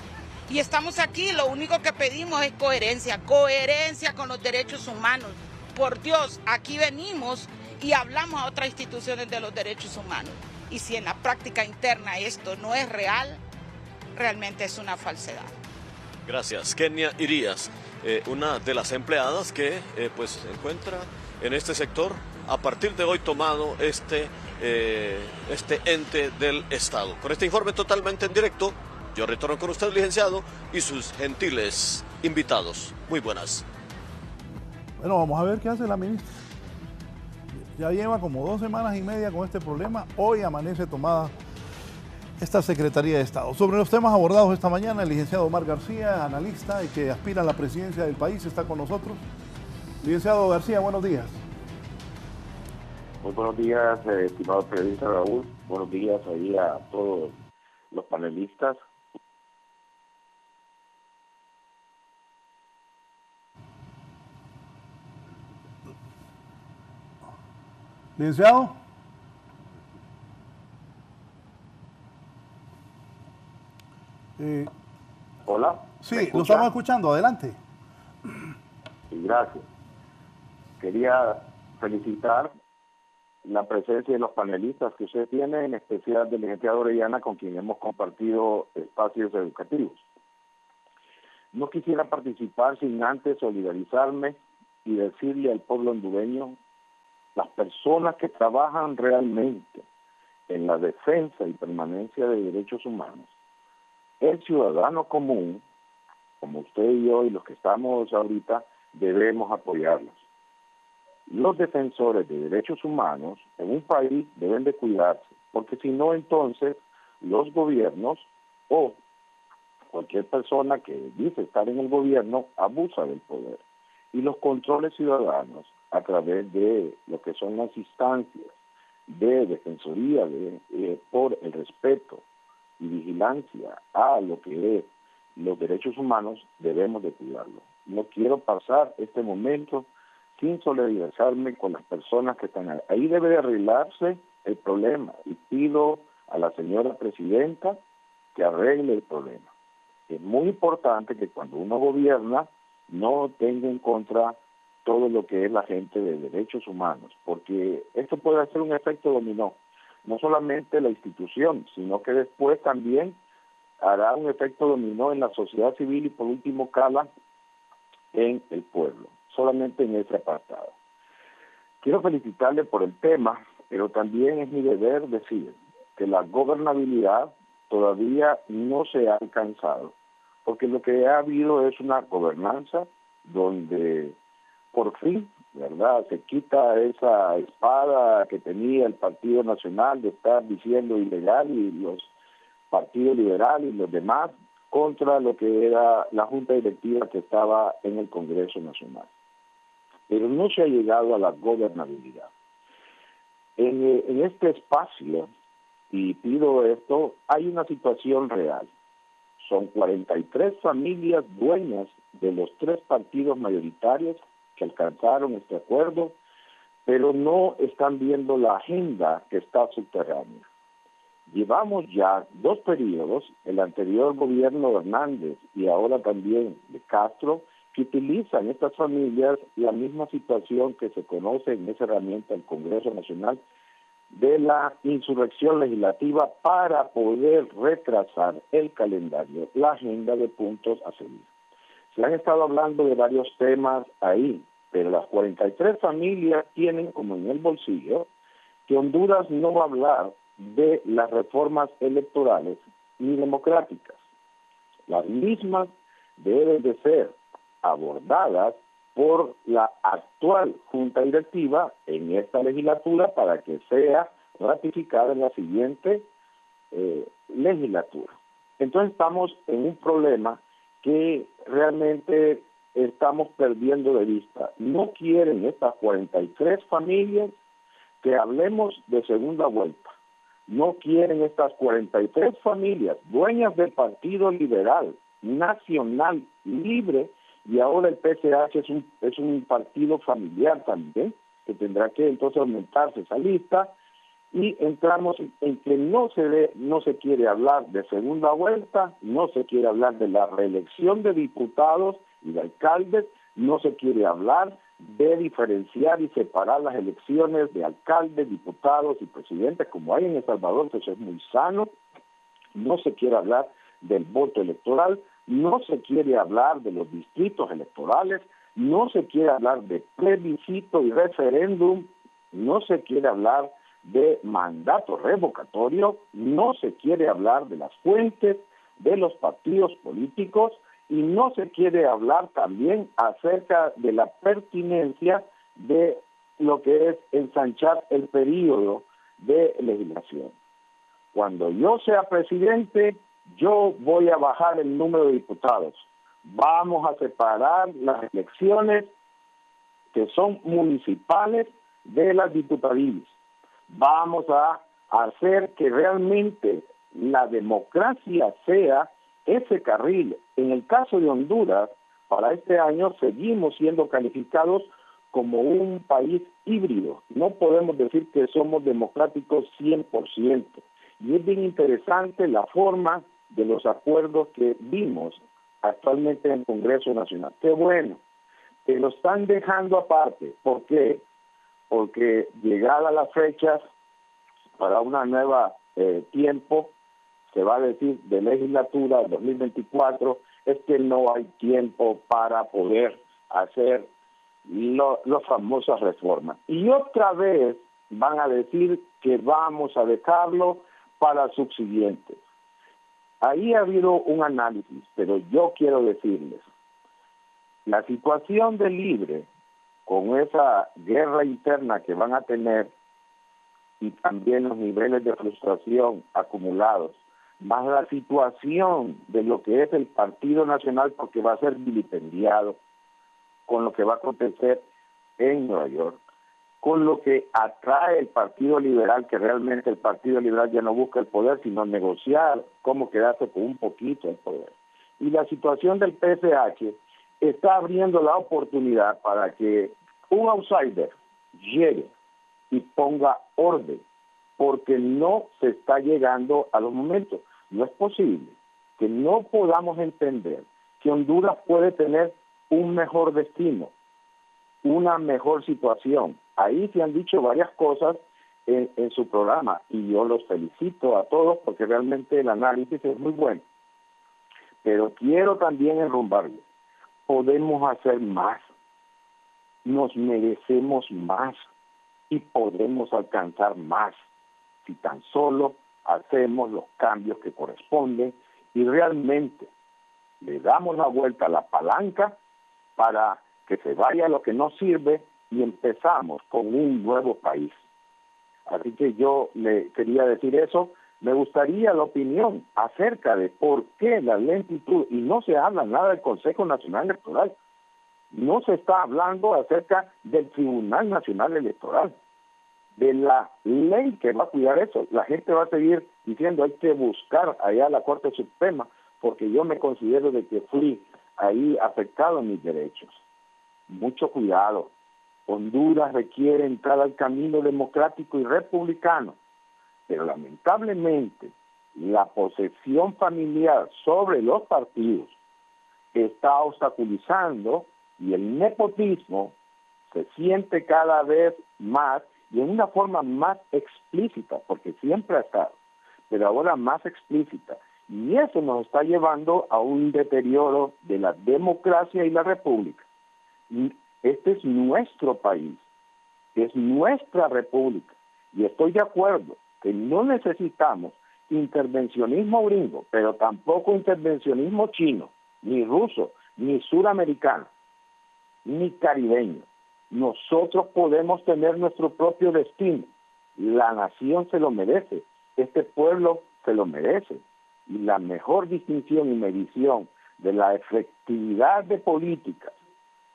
Speaker 12: Y estamos aquí, lo único que pedimos es coherencia, coherencia con los derechos humanos. Por Dios, aquí venimos y hablamos a otras instituciones de los derechos humanos. Y si en la práctica interna esto no es real, realmente es una falsedad.
Speaker 11: Gracias. Kenia Irías, una de las empleadas que pues se encuentra en este sector, a partir de hoy tomado este ente del Estado. Con este informe totalmente en directo, yo retorno con usted, licenciado, y sus gentiles invitados. Muy buenas.
Speaker 7: Bueno, vamos a ver qué hace la ministra. Ya lleva como 2 semanas y media con este problema. Hoy amanece tomada esta Secretaría de Estado. Sobre los temas abordados esta mañana, el licenciado Omar García, analista y que aspira a la presidencia del país, está con nosotros. Licenciado García, buenos días.
Speaker 13: Muy buenos días, estimado periodista Raúl. Buenos días ahí a todos los panelistas.
Speaker 7: Licenciado.
Speaker 13: Hola.
Speaker 7: Sí, lo estamos escuchando, adelante.
Speaker 13: Sí, gracias. Quería felicitar la presencia de los panelistas que usted tiene, en especial del licenciado Orellana, con quien hemos compartido espacios educativos. No quisiera participar sin antes solidarizarme y decirle al pueblo hondureño, las personas que trabajan realmente en la defensa y permanencia de derechos humanos, el ciudadano común, como usted y yo y los que estamos ahorita, debemos apoyarlos. Los defensores de derechos humanos en un país deben de cuidarse, porque si no, entonces los gobiernos o cualquier persona que dice estar en el gobierno abusa del poder. Y los controles ciudadanos a través de lo que son las instancias de defensoría por el respeto y vigilancia a lo que es los derechos humanos, debemos de cuidarlo. No quiero pasar este momento sin solidarizarme con las personas que están ahí. Ahí debe de arreglarse el problema y pido a la señora presidenta que arregle el problema. Es muy importante que cuando uno gobierna no tenga en contra todo lo que es la gente de derechos humanos, porque esto puede hacer un efecto dominó, no solamente la institución, sino que después también hará un efecto dominó en la sociedad civil y por último cala en el pueblo, solamente en ese apartado. Quiero felicitarle por el tema, pero también es mi deber decir que la gobernabilidad todavía no se ha alcanzado, porque lo que ha habido es una gobernanza donde por fin, ¿verdad?, se quita esa espada que tenía el Partido Nacional de estar diciendo ilegal y los partidos liberales y los demás contra lo que era la Junta Directiva que estaba en el Congreso Nacional. Pero no se ha llegado a la gobernabilidad. En este espacio, y pido esto, hay una situación real. Son 43 familias dueñas de los 3 partidos mayoritarios que alcanzaron este acuerdo, pero no están viendo la agenda que está subterránea. Llevamos ya 2 periodos, el anterior gobierno de Hernández y ahora también de Castro, que utilizan estas familias la misma situación que se conoce en esa herramienta del Congreso Nacional de la insurrección legislativa para poder retrasar el calendario, la agenda de puntos a seguir. Se han estado hablando de varios temas ahí, pero las 43 familias tienen como en el bolsillo que Honduras no va a hablar de las reformas electorales ni democráticas. Las mismas deben de ser abordadas por la actual Junta Directiva en esta legislatura para que sea ratificada en la siguiente legislatura. Entonces estamos en un problema que realmente estamos perdiendo de vista. No quieren estas 43 familias que hablemos de segunda vuelta. No quieren estas 43 familias, dueñas del Partido Liberal Nacional Libre, y ahora el PCH es un partido familiar también, que tendrá que entonces aumentarse esa lista, y entramos en que no se quiere hablar de segunda vuelta, no se quiere hablar de la reelección de diputados y de alcaldes, no se quiere hablar de diferenciar y separar las elecciones de alcaldes, diputados y presidentes, como hay en El Salvador, que eso es muy sano. No se quiere hablar del voto electoral, no se quiere hablar de los distritos electorales, no se quiere hablar de plebiscito y referéndum, no se quiere hablar de mandato revocatorio, no se quiere hablar de las fuentes de los partidos políticos y no se quiere hablar también acerca de la pertinencia de lo que es ensanchar el periodo de legislación. Cuando yo sea presidente, yo voy a bajar el número de diputados. Vamos a separar las elecciones que son municipales de las diputadiles. Vamos a hacer que realmente la democracia sea ese carril. En el caso de Honduras, para este año seguimos siendo calificados como un país híbrido. No podemos decir que somos democráticos 100%. Y es bien interesante la forma de los acuerdos que vimos actualmente en el Congreso Nacional. Qué bueno, que lo están dejando aparte. ¿Por qué? Porque llegada las fechas para una nueva tiempo, se va a decir de legislatura 2024, es que no hay tiempo para poder hacer las famosas reformas. Y otra vez van a decir que vamos a dejarlo para subsiguientes. Ahí ha habido un análisis, pero yo quiero decirles, la situación de Libre, con esa guerra interna que van a tener y también los niveles de frustración acumulados, más la situación de lo que es el Partido Nacional, porque va a ser vilipendiado con lo que va a acontecer en Nueva York, con lo que atrae el Partido Liberal, que realmente el Partido Liberal ya no busca el poder, sino negociar cómo quedarse con un poquito el poder. Y la situación del PSH está abriendo la oportunidad para que un outsider llegue y ponga orden, porque no se está llegando a los momentos. No es posible que no podamos entender que Honduras puede tener un mejor destino, una mejor situación. Ahí se han dicho varias cosas en su programa y yo los felicito a todos porque realmente el análisis es muy bueno. Pero quiero también enrumbarles. Podemos hacer más, nos merecemos más y podemos alcanzar más si tan solo hacemos los cambios que corresponden y realmente le damos la vuelta a la palanca para que se vaya lo que no sirve y empezamos con un nuevo país. Así que yo le quería decir eso. Me gustaría la opinión acerca de por qué la lentitud, y no se habla nada del Consejo Nacional Electoral, no se está hablando acerca del Tribunal Nacional Electoral, de la ley que va a cuidar eso. La gente va a seguir diciendo hay que buscar allá a la Corte Suprema, porque yo me considero de que fui ahí afectado en mis derechos. Mucho cuidado. Honduras requiere entrar al camino democrático y republicano, pero lamentablemente la posesión familiar sobre los partidos está obstaculizando y el nepotismo se siente cada vez más y en una forma más explícita, porque siempre ha estado, pero ahora más explícita. Y eso nos está llevando a un deterioro de la democracia y la república. Y este es nuestro país, es nuestra república. Y estoy de acuerdo que no necesitamos intervencionismo gringo, pero tampoco intervencionismo chino, ni ruso, ni suramericano, ni caribeño. Nosotros podemos tener nuestro propio destino. La nación se lo merece, este pueblo se lo merece. Y la mejor distinción y medición de la efectividad de políticas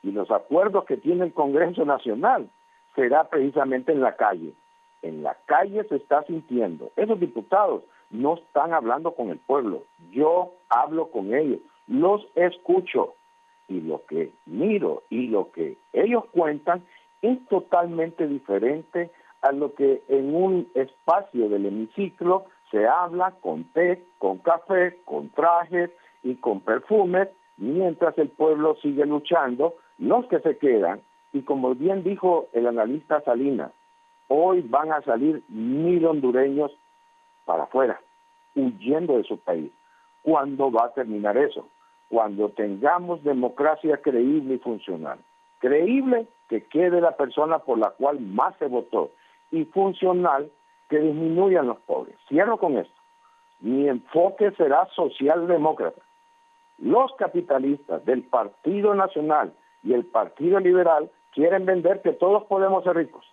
Speaker 13: y los acuerdos que tiene el Congreso Nacional será precisamente en la calle. En la calle se está sintiendo. Esos diputados no están hablando con el pueblo. Yo hablo con ellos, los escucho. Y lo que miro y lo que ellos cuentan es totalmente diferente a lo que en un espacio del hemiciclo se habla con té, con café, con trajes y con perfumes, mientras el pueblo sigue luchando, los que se quedan, y como bien dijo el analista Salinas, hoy van a salir 1,000 hondureños para afuera, huyendo de su país. ¿Cuándo va a terminar eso? Cuando tengamos democracia creíble y funcional. Creíble, que quede la persona por la cual más se votó, y funcional, que disminuyan los pobres. Cierro con esto. Mi enfoque será socialdemócrata. Los capitalistas del Partido Nacional y el Partido Liberal quieren vender que todos podemos ser ricos.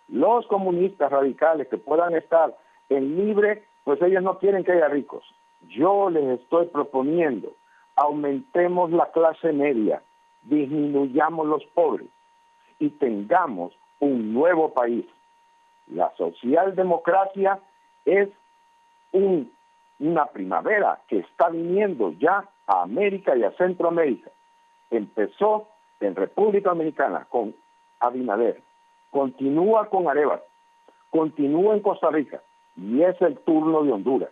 Speaker 13: Los comunistas radicales que puedan estar en libre, pues ellos no quieren que haya ricos. Yo les estoy proponiendo, aumentemos la clase media, disminuyamos los pobres y tengamos un nuevo país. La socialdemocracia es una primavera que está viniendo ya a América y a Centroamérica. Empezó en República Dominicana con Abinader, continúa con Arevalo, continúa en Costa Rica y es el turno de Honduras.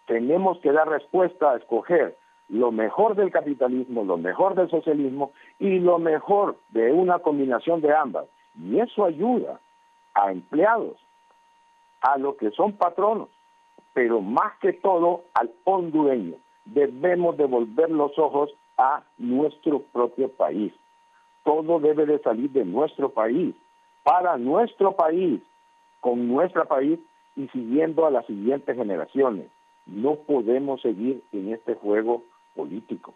Speaker 13: Tenemos que dar respuesta a escoger lo mejor del capitalismo, lo mejor del socialismo y lo mejor de una combinación de ambas. Y eso ayuda a empleados, a los que son patronos, pero más que todo al hondureño. Debemos devolver los ojos a nuestro propio país. Todo debe de salir de nuestro país, para nuestro país, con nuestro país y siguiendo a las siguientes generaciones. No podemos seguir en este juego político.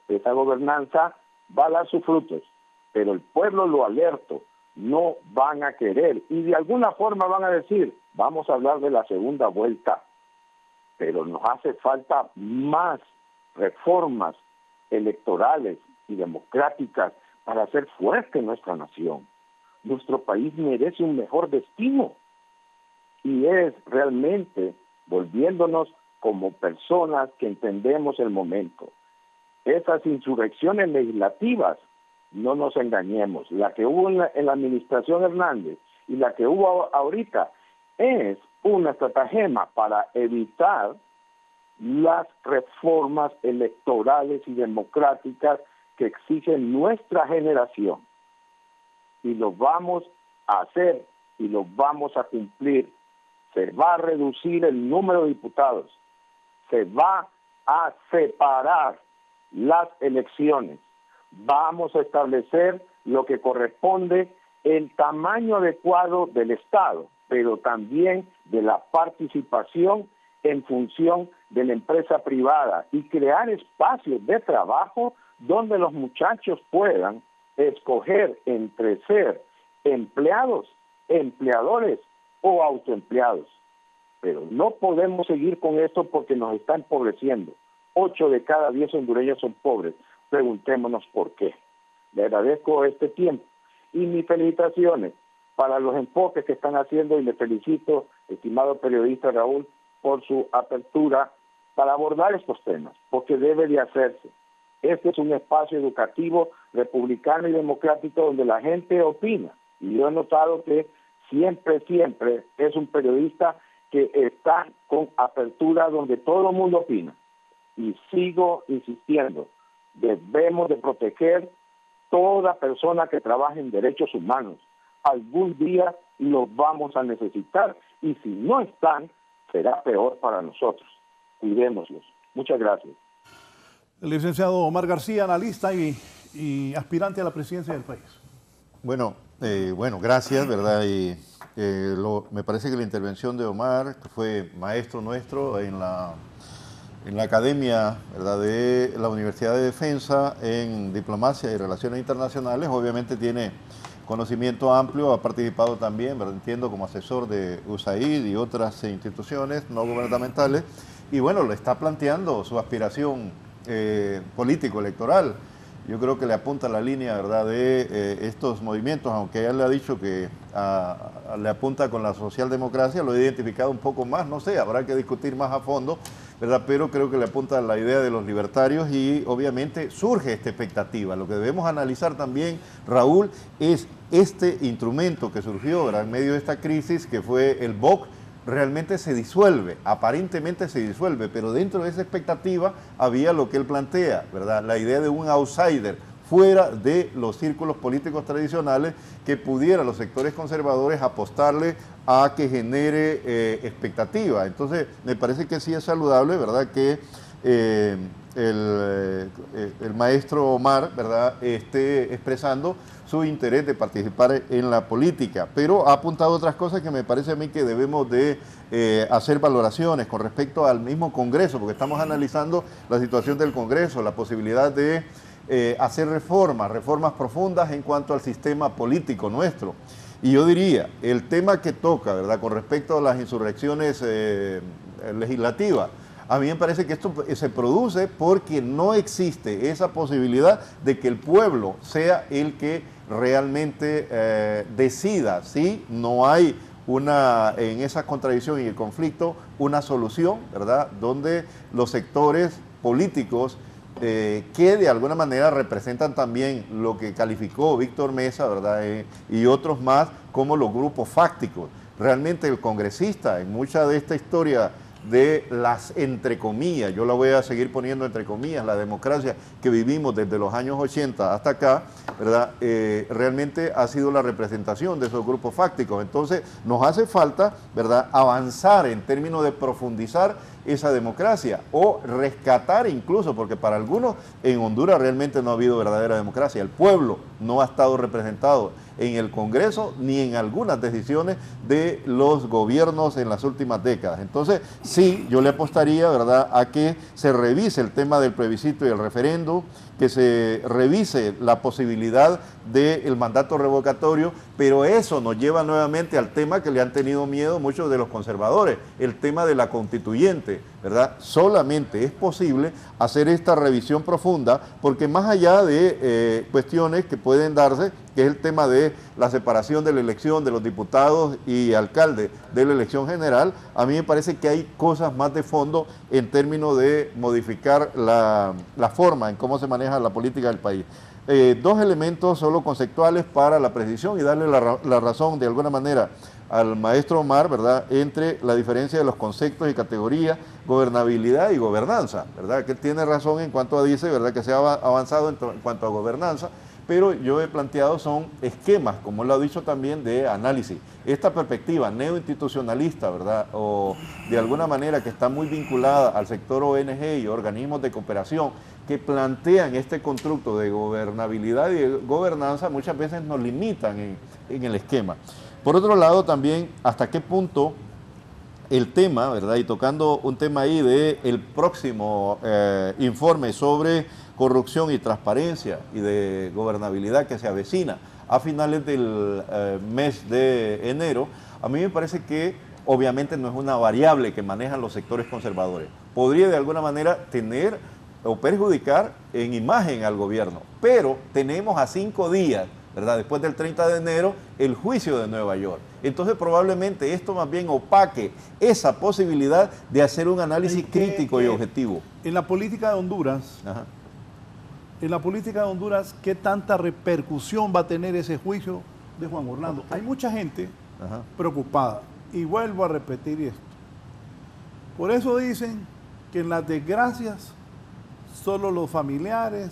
Speaker 13: Esa gobernanza va a dar sus frutos, pero el pueblo, lo alerto, no van a querer y de alguna forma van a decir, vamos a hablar de la segunda vuelta, pero nos hace falta más reformas electorales y democráticas para hacer fuerte nuestra nación. Nuestro país merece un mejor destino y es realmente volviéndonos como personas que entendemos el momento. Esas insurrecciones legislativas, no nos engañemos, la que hubo en la administración Hernández y la que hubo ahorita es una estratagema para evitar las reformas electorales y democráticas que exige nuestra generación. Y lo vamos a hacer y lo vamos a cumplir. Se va a reducir el número de diputados, se va a separar las elecciones, vamos a establecer lo que corresponde, el tamaño adecuado del Estado, pero también de la participación en función de la empresa privada y crear espacios de trabajo donde los muchachos puedan escoger entre ser empleados, empleadores o autoempleados. Pero no podemos seguir con esto porque nos está empobreciendo. 8 de cada 10 hondureños son pobres. Preguntémonos por qué. Le agradezco este tiempo y mis felicitaciones para los enfoques que están haciendo y le felicito, estimado periodista Raúl, por su apertura para abordar estos temas, porque debe de hacerse. Este es un espacio educativo, republicano y democrático donde la gente opina. Y yo he notado que siempre es un periodista que está con apertura donde todo el mundo opina. Y sigo insistiendo, Debemos de proteger toda persona que trabaje en derechos humanos. Algún día los vamos a necesitar y si no están, será peor para nosotros. Cuidémoslos. Muchas gracias.
Speaker 7: El licenciado Omar García, analista y aspirante a la presidencia del país.
Speaker 10: Bueno, gracias, ¿verdad? Y me parece que la intervención de Omar, que fue maestro nuestro en la academia, ¿verdad?, de la Universidad de Defensa en Diplomacia y Relaciones Internacionales, obviamente tiene conocimiento amplio, ha participado también, ¿verdad?, entiendo, como asesor de USAID y otras instituciones no gubernamentales, y bueno, le está planteando su aspiración político-electoral. Yo creo que le apunta la línea, ¿verdad?, de estos movimientos, aunque él le ha dicho que le apunta con la socialdemocracia, lo he identificado un poco más, no sé, habrá que discutir más a fondo, ¿verdad?, pero creo que le apunta la idea de los libertarios y obviamente surge esta expectativa. Lo que debemos analizar también, Raúl, es este instrumento que surgió, ¿verdad?, en medio de esta crisis, que fue el BOC. Realmente se disuelve, aparentemente se disuelve, pero dentro de esa expectativa había lo que él plantea, ¿verdad?, la idea de un outsider fuera de los círculos políticos tradicionales que pudiera los sectores conservadores apostarle a que genere expectativa. Entonces, me parece que sí es saludable, ¿verdad?, que el maestro Omar, ¿verdad?, esté expresando su interés de participar en la política, pero ha apuntado otras cosas que me parece a mí que debemos de hacer valoraciones con respecto al mismo Congreso, porque estamos analizando la situación del Congreso, la posibilidad de hacer reformas profundas en cuanto al sistema político nuestro. Y yo diría, el tema que toca, ¿verdad?, con respecto a las insurrecciones legislativas, a mí me parece que esto se produce porque no existe esa posibilidad de que el pueblo sea el que realmente decida, ¿sí? No hay en esa contradicción y el conflicto una solución, ¿verdad?, donde los sectores políticos que de alguna manera representan también lo que calificó Víctor Mesa, ¿verdad?, y otros más como los grupos fácticos. Realmente el congresista en mucha de esta historia de las, entre comillas, yo la voy a seguir poniendo entre comillas, la democracia que vivimos desde los años 80 hasta acá, ¿verdad?, realmente ha sido la representación de esos grupos fácticos. Entonces nos hace falta, ¿verdad?, avanzar en términos de profundizar esa democracia o rescatar incluso, porque para algunos en Honduras realmente no ha habido verdadera democracia. El pueblo no ha estado representado en el Congreso ni en algunas decisiones de los gobiernos en las últimas décadas. Entonces, sí, yo le apostaría, ¿verdad?, a que se revise el tema del plebiscito y el referéndum, que se revise la posibilidad del mandato revocatorio, pero eso nos lleva nuevamente al tema que le han tenido miedo muchos de los conservadores, el tema de la constituyente, ¿verdad? Solamente es posible hacer esta revisión profunda, porque más allá de cuestiones que pueden darse, que es el tema de la separación de la elección de los diputados y alcaldes de la elección general, a mí me parece que hay cosas más de fondo en términos de modificar la forma en cómo se maneja la política del país. Dos elementos solo conceptuales para la precisión y darle la razón de alguna manera al maestro Omar, ¿verdad?, entre la diferencia de los conceptos y categorías, gobernabilidad y gobernanza, ¿verdad?, que él tiene razón en cuanto a dice, ¿verdad?, que se ha avanzado en cuanto a gobernanza, pero yo he planteado son esquemas, como él lo ha dicho también, de análisis. Esta perspectiva neoinstitucionalista, ¿verdad?, o de alguna manera que está muy vinculada al sector ONG y organismos de cooperación que plantean este constructo de gobernabilidad y de gobernanza, muchas veces nos limitan en el esquema. Por otro lado, también, hasta qué punto el tema, ¿verdad?, y tocando un tema ahí del próximo informe sobre corrupción y transparencia y de gobernabilidad que se avecina a finales del mes de enero, a mí me parece que obviamente no es una variable que manejan los sectores conservadores. Podría de alguna manera tener o perjudicar en imagen al gobierno, pero tenemos a 5 días, ¿verdad?, después del 30 de enero, el juicio de Nueva York. Entonces probablemente esto más bien opaque esa posibilidad de hacer un análisis crítico y objetivo.
Speaker 7: En la política de Honduras, ¿qué tanta repercusión va a tener ese juicio de Juan Orlando? Hay mucha gente preocupada, y vuelvo a repetir esto. Por eso dicen que en las desgracias solo los familiares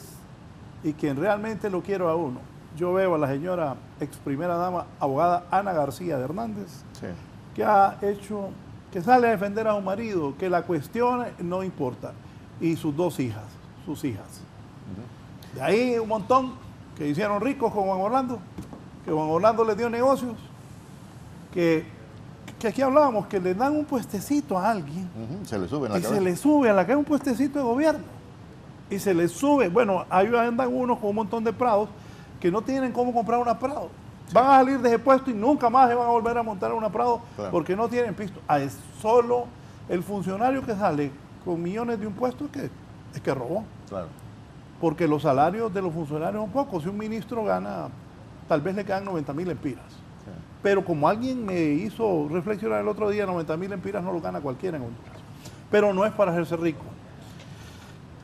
Speaker 7: y quien realmente lo quiere a uno. Yo veo a la señora ex primera dama, abogada Ana García de Hernández, sí, que ha hecho, que sale a defender a su marido, que la cuestión no importa, y sus dos hijas, sus hijas. De ahí un montón que hicieron ricos con Juan Orlando, que Juan Orlando les dio negocios, que aquí hablábamos, que le dan un puestecito a alguien,
Speaker 10: se le sube en la cabeza.
Speaker 7: Se le sube a la que es un puestecito de gobierno, y se le sube, bueno, ahí andan unos con un montón de prados, que no tienen cómo comprar una Prado. Sí. Van a salir de ese puesto y nunca más se van a volver a montar una Prado, claro, porque no tienen pisto. Es solo el funcionario que sale con millones de un puesto es que robó. Claro. Porque los salarios de los funcionarios son pocos. Si un ministro gana, tal vez le quedan 90.000 empiras. Sí. Pero como alguien me hizo reflexionar el otro día, 90.000 empiras no lo gana cualquiera en Honduras. Pero no es para hacerse rico.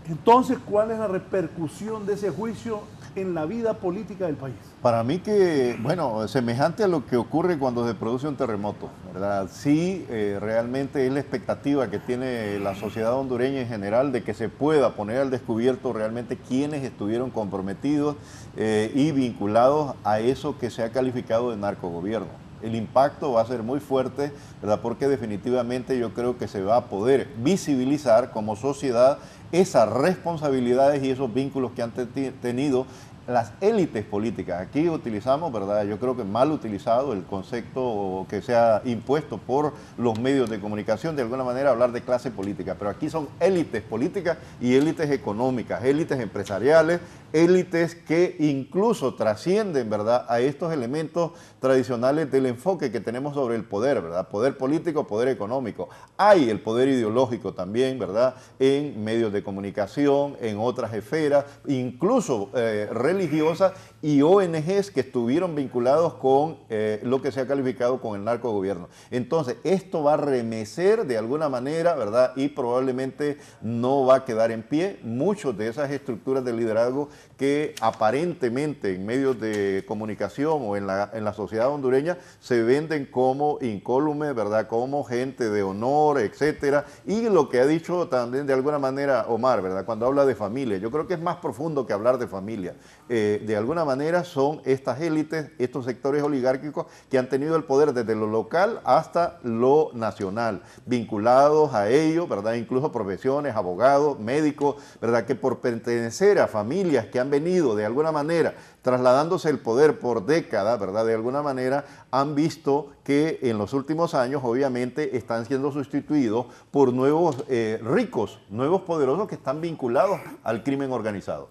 Speaker 7: Entonces, ¿cuál es la repercusión de ese juicio en la vida política del país?
Speaker 10: Para mí que, bueno, semejante a lo que ocurre cuando se produce un terremoto, ¿verdad? Sí, realmente es la expectativa que tiene la sociedad hondureña en general de que se pueda poner al descubierto realmente quiénes estuvieron comprometidos y vinculados a eso que se ha calificado de narcogobierno. El impacto va a ser muy fuerte, ¿verdad? Porque definitivamente yo creo que se va a poder visibilizar como sociedad esas responsabilidades y esos vínculos que han tenido las élites políticas. Aquí utilizamos, ¿verdad? Yo creo que mal utilizado el concepto que se ha impuesto por los medios de comunicación, de alguna manera hablar de clase política, pero aquí son élites políticas y élites económicas, élites empresariales, élites que incluso trascienden, ¿verdad?, a estos elementos tradicionales del enfoque que tenemos sobre el poder, ¿verdad? Poder político, poder económico. Hay el poder ideológico también, ¿verdad?, en medios de comunicación, en otras esferas, incluso religiosas y ONGs que estuvieron vinculados con lo que se ha calificado con el narcogobierno. Entonces, esto va a remecer de alguna manera, ¿verdad?, y probablemente no va a quedar en pie muchas de esas estructuras de liderazgo que aparentemente en medios de comunicación o en la sociedad hondureña se venden como incólumes, ¿verdad?, como gente de honor, etcétera. Y lo que ha dicho también de alguna manera Omar, ¿verdad?, cuando habla de familia, yo creo que es más profundo que hablar de familia. De alguna manera son estas élites, estos sectores oligárquicos que han tenido el poder desde lo local hasta lo nacional, vinculados a ello, ¿verdad?, incluso profesiones, abogados, médicos, ¿verdad?, que por pertenecer a familias que han venido de alguna manera trasladándose el poder por décadas, ¿verdad?, de alguna manera han visto que en los últimos años obviamente están siendo sustituidos por nuevos ricos, nuevos poderosos que están vinculados al crimen organizado.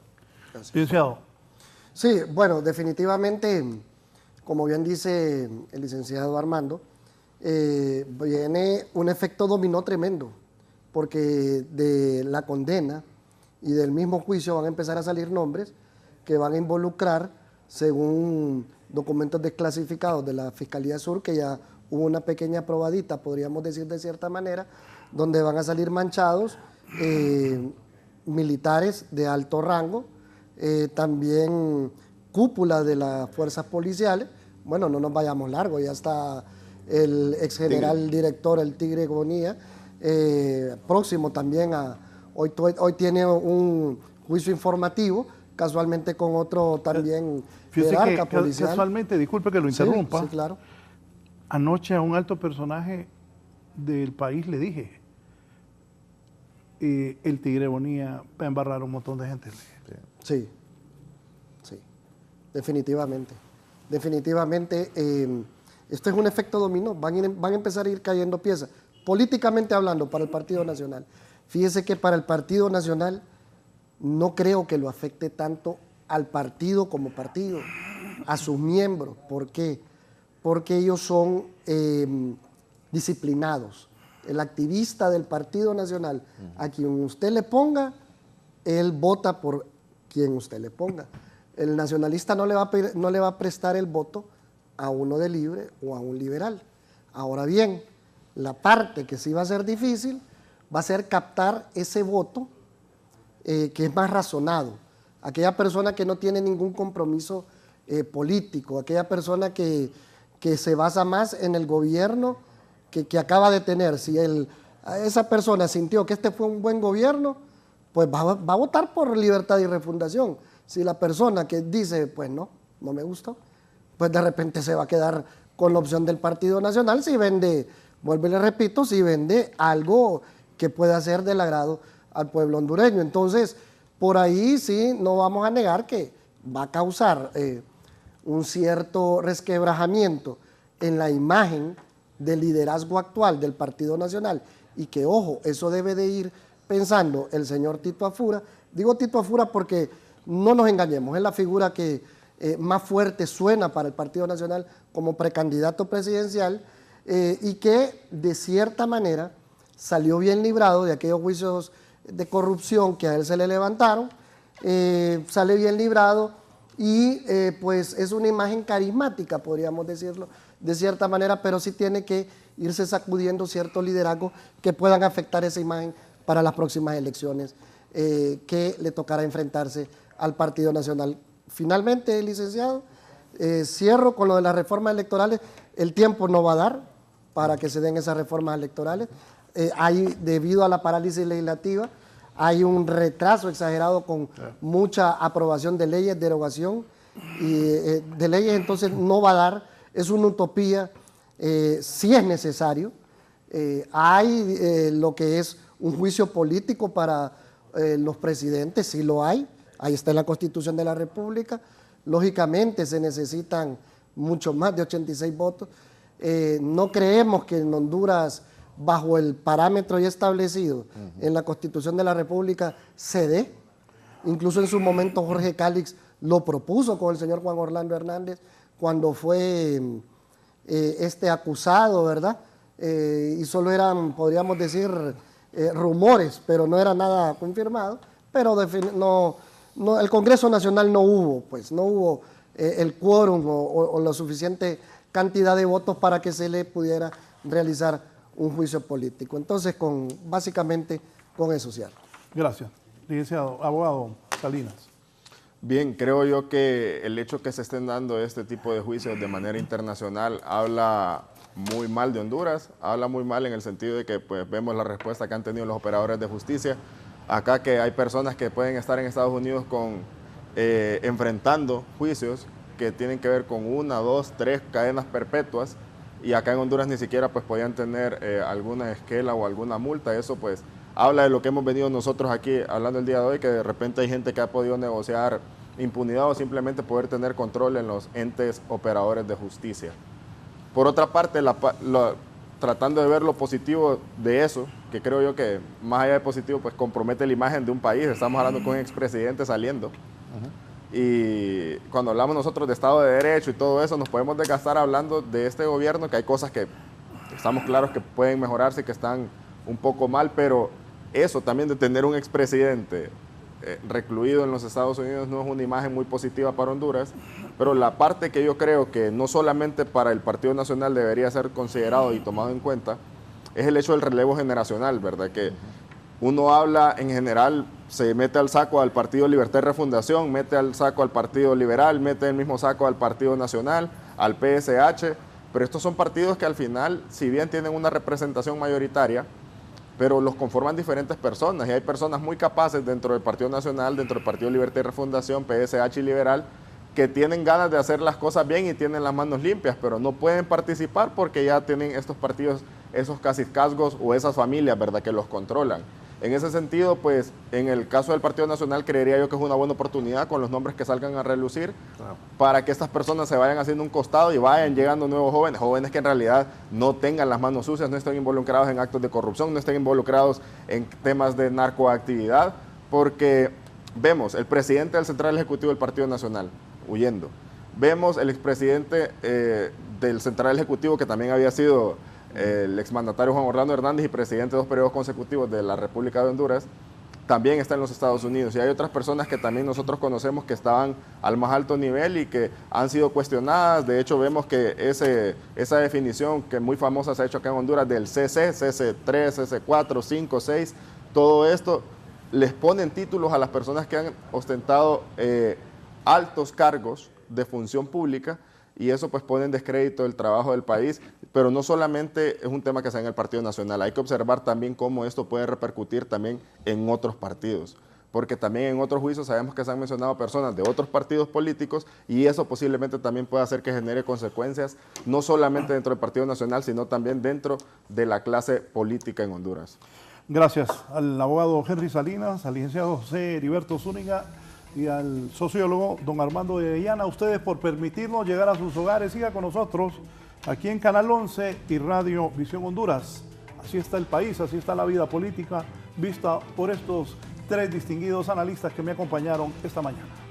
Speaker 7: Licenciado.
Speaker 8: Sí, bueno, definitivamente, como bien dice el licenciado Armando, viene un efecto dominó tremendo, porque de la condena y del mismo juicio van a empezar a salir nombres que van a involucrar, según documentos desclasificados de la Fiscalía Sur, que ya hubo una pequeña probadita, podríamos decir de cierta manera, donde van a salir manchados militares de alto rango, también cúpula de las fuerzas policiales. Bueno, no nos vayamos largo, ya está el ex general director, el Tigre Bonilla, próximo también a, hoy tiene un juicio informativo, casualmente con otro también jerarca policial.
Speaker 7: Casualmente, disculpe que lo interrumpa,
Speaker 8: sí, claro.
Speaker 7: Anoche a un alto personaje del país le dije, el Tigre Bonilla va a embarrar un montón de gente.
Speaker 8: Sí, sí, definitivamente. Definitivamente, esto es un efecto dominó, van a empezar a ir cayendo piezas. Políticamente hablando, para el Partido Nacional, fíjese que para el Partido Nacional no creo que lo afecte tanto al partido como partido, a sus miembros. ¿Por qué? Porque ellos son disciplinados. El activista del Partido Nacional, a quien usted le ponga, él vota por quien usted le ponga. El nacionalista no le va a prestar el voto a uno de libre o a un liberal. Ahora bien, la parte que sí va a ser difícil va a ser captar ese voto que es más razonado. Aquella persona que no tiene ningún compromiso político, aquella persona que se basa más en el gobierno que acaba de tener. Si esa persona sintió que este fue un buen gobierno, pues va a votar por libertad y refundación. Si la persona que dice, pues no me gustó, pues de repente se va a quedar con la opción del Partido Nacional si vende, vuelvo y le repito, si vende algo que pueda ser del agrado al pueblo hondureño. Entonces, por ahí sí no vamos a negar que va a causar un cierto resquebrajamiento en la imagen del liderazgo actual del Partido Nacional, y que, ojo, eso debe de ir pensando el señor Tito Afura. Digo Tito Afura porque no nos engañemos, es la figura que más fuerte suena para el Partido Nacional como precandidato presidencial, y que de cierta manera salió bien librado de aquellos juicios de corrupción que a él se le levantaron, sale bien librado y pues es una imagen carismática, podríamos decirlo de cierta manera, pero sí tiene que irse sacudiendo ciertos liderazgos que puedan afectar esa imagen para las próximas elecciones que le tocará enfrentarse al Partido Nacional. Finalmente, licenciado, cierro con lo de las reformas electorales. El tiempo no va a dar para que se den esas reformas electorales. Debido a la parálisis legislativa, hay un retraso exagerado con mucha aprobación de leyes, derogación de leyes, entonces no va a dar, es una utopía, sí es necesario. Hay lo que es un juicio político para los presidentes, sí lo hay, ahí está en la Constitución de la República. Lógicamente se necesitan mucho más de 86 votos. No creemos que en Honduras, bajo el parámetro ya establecido en la Constitución de la República, se dé. Incluso en su momento Jorge Cálix lo propuso con el señor Juan Orlando Hernández cuando fue acusado, ¿verdad? Y solo eran, podríamos decir, rumores, pero no era nada confirmado. Pero el Congreso Nacional no hubo el quórum o la suficiente cantidad de votos para que se le pudiera realizar un juicio político. Entonces, básicamente con eso cierro.
Speaker 7: Gracias. Licenciado, abogado Salinas.
Speaker 9: Bien, creo yo que el hecho que se estén dando este tipo de juicios de manera internacional habla muy mal de Honduras, habla muy mal en el sentido de que pues, vemos la respuesta que han tenido los operadores de justicia. Acá que hay personas que pueden estar en Estados Unidos enfrentando juicios que tienen que ver con 1, 2, 3 cadenas perpetuas, y acá en Honduras ni siquiera pues podían tener alguna esquela o alguna multa. Eso pues habla de lo que hemos venido nosotros aquí hablando el día de hoy, que de repente hay gente que ha podido negociar impunidad o simplemente poder tener control en los entes operadores de justicia. Por otra parte, tratando de ver lo positivo de eso, que creo yo que más allá de positivo, pues compromete la imagen de un país. Estamos hablando con un expresidente saliendo. Y cuando hablamos nosotros de Estado de Derecho y todo eso, nos podemos desgastar hablando de este gobierno, que hay cosas que estamos claros que pueden mejorarse y que están un poco mal, pero eso también de tener un expresidente recluido en los Estados Unidos no es una imagen muy positiva para Honduras. Pero la parte que yo creo que no solamente para el Partido Nacional debería ser considerado y tomado en cuenta es el hecho del relevo generacional, ¿verdad? Que uno habla en general, se mete al saco al Partido Libertad y Refundación, mete al saco al Partido Liberal, mete el mismo saco al Partido Nacional, al PSH, pero estos son partidos que al final, si bien tienen una representación mayoritaria, pero los conforman diferentes personas, y hay personas muy capaces dentro del Partido Nacional, dentro del Partido Libertad y Refundación, PSH y Liberal, que tienen ganas de hacer las cosas bien y tienen las manos limpias, pero no pueden participar porque ya tienen estos partidos, esos cacicazgos o esas familias, ¿verdad?, que los controlan. En ese sentido, pues, en el caso del Partido Nacional, creería yo que es una buena oportunidad con los nombres que salgan a relucir, para que estas personas se vayan haciendo un costado y vayan llegando nuevos jóvenes, jóvenes que en realidad no tengan las manos sucias, no estén involucrados en actos de corrupción, no estén involucrados en temas de narcoactividad, porque vemos el presidente del Central Ejecutivo del Partido Nacional huyendo, vemos el expresidente del Central Ejecutivo, que también había sido el exmandatario Juan Orlando Hernández y presidente de 2 periodos consecutivos de la República de Honduras, también está en los Estados Unidos. Y hay otras personas que también nosotros conocemos que estaban al más alto nivel y que han sido cuestionadas. De hecho, vemos que esa definición que muy famosa se ha hecho acá en Honduras del CC, CC3, CC4, 5, 6, todo esto les ponen títulos a las personas que han ostentado altos cargos de función pública, y eso pues pone en descrédito el trabajo del país. Pero no solamente es un tema que se da en el Partido Nacional, hay que observar también cómo esto puede repercutir también en otros partidos. porque también en otros juicios sabemos que se han mencionado personas de otros partidos políticos y eso posiblemente también puede hacer que genere consecuencias no solamente dentro del Partido Nacional, sino también dentro de la clase política en Honduras.
Speaker 7: Gracias al abogado Henry Salinas, al licenciado José Heriberto Zúñiga y al sociólogo don Armando de Orellana, a ustedes por permitirnos llegar a sus hogares. Siga con nosotros aquí en Canal 11 y Radio Visión Honduras. Así está el país, así está la vida política, vista por estos 3 distinguidos analistas que me acompañaron esta mañana.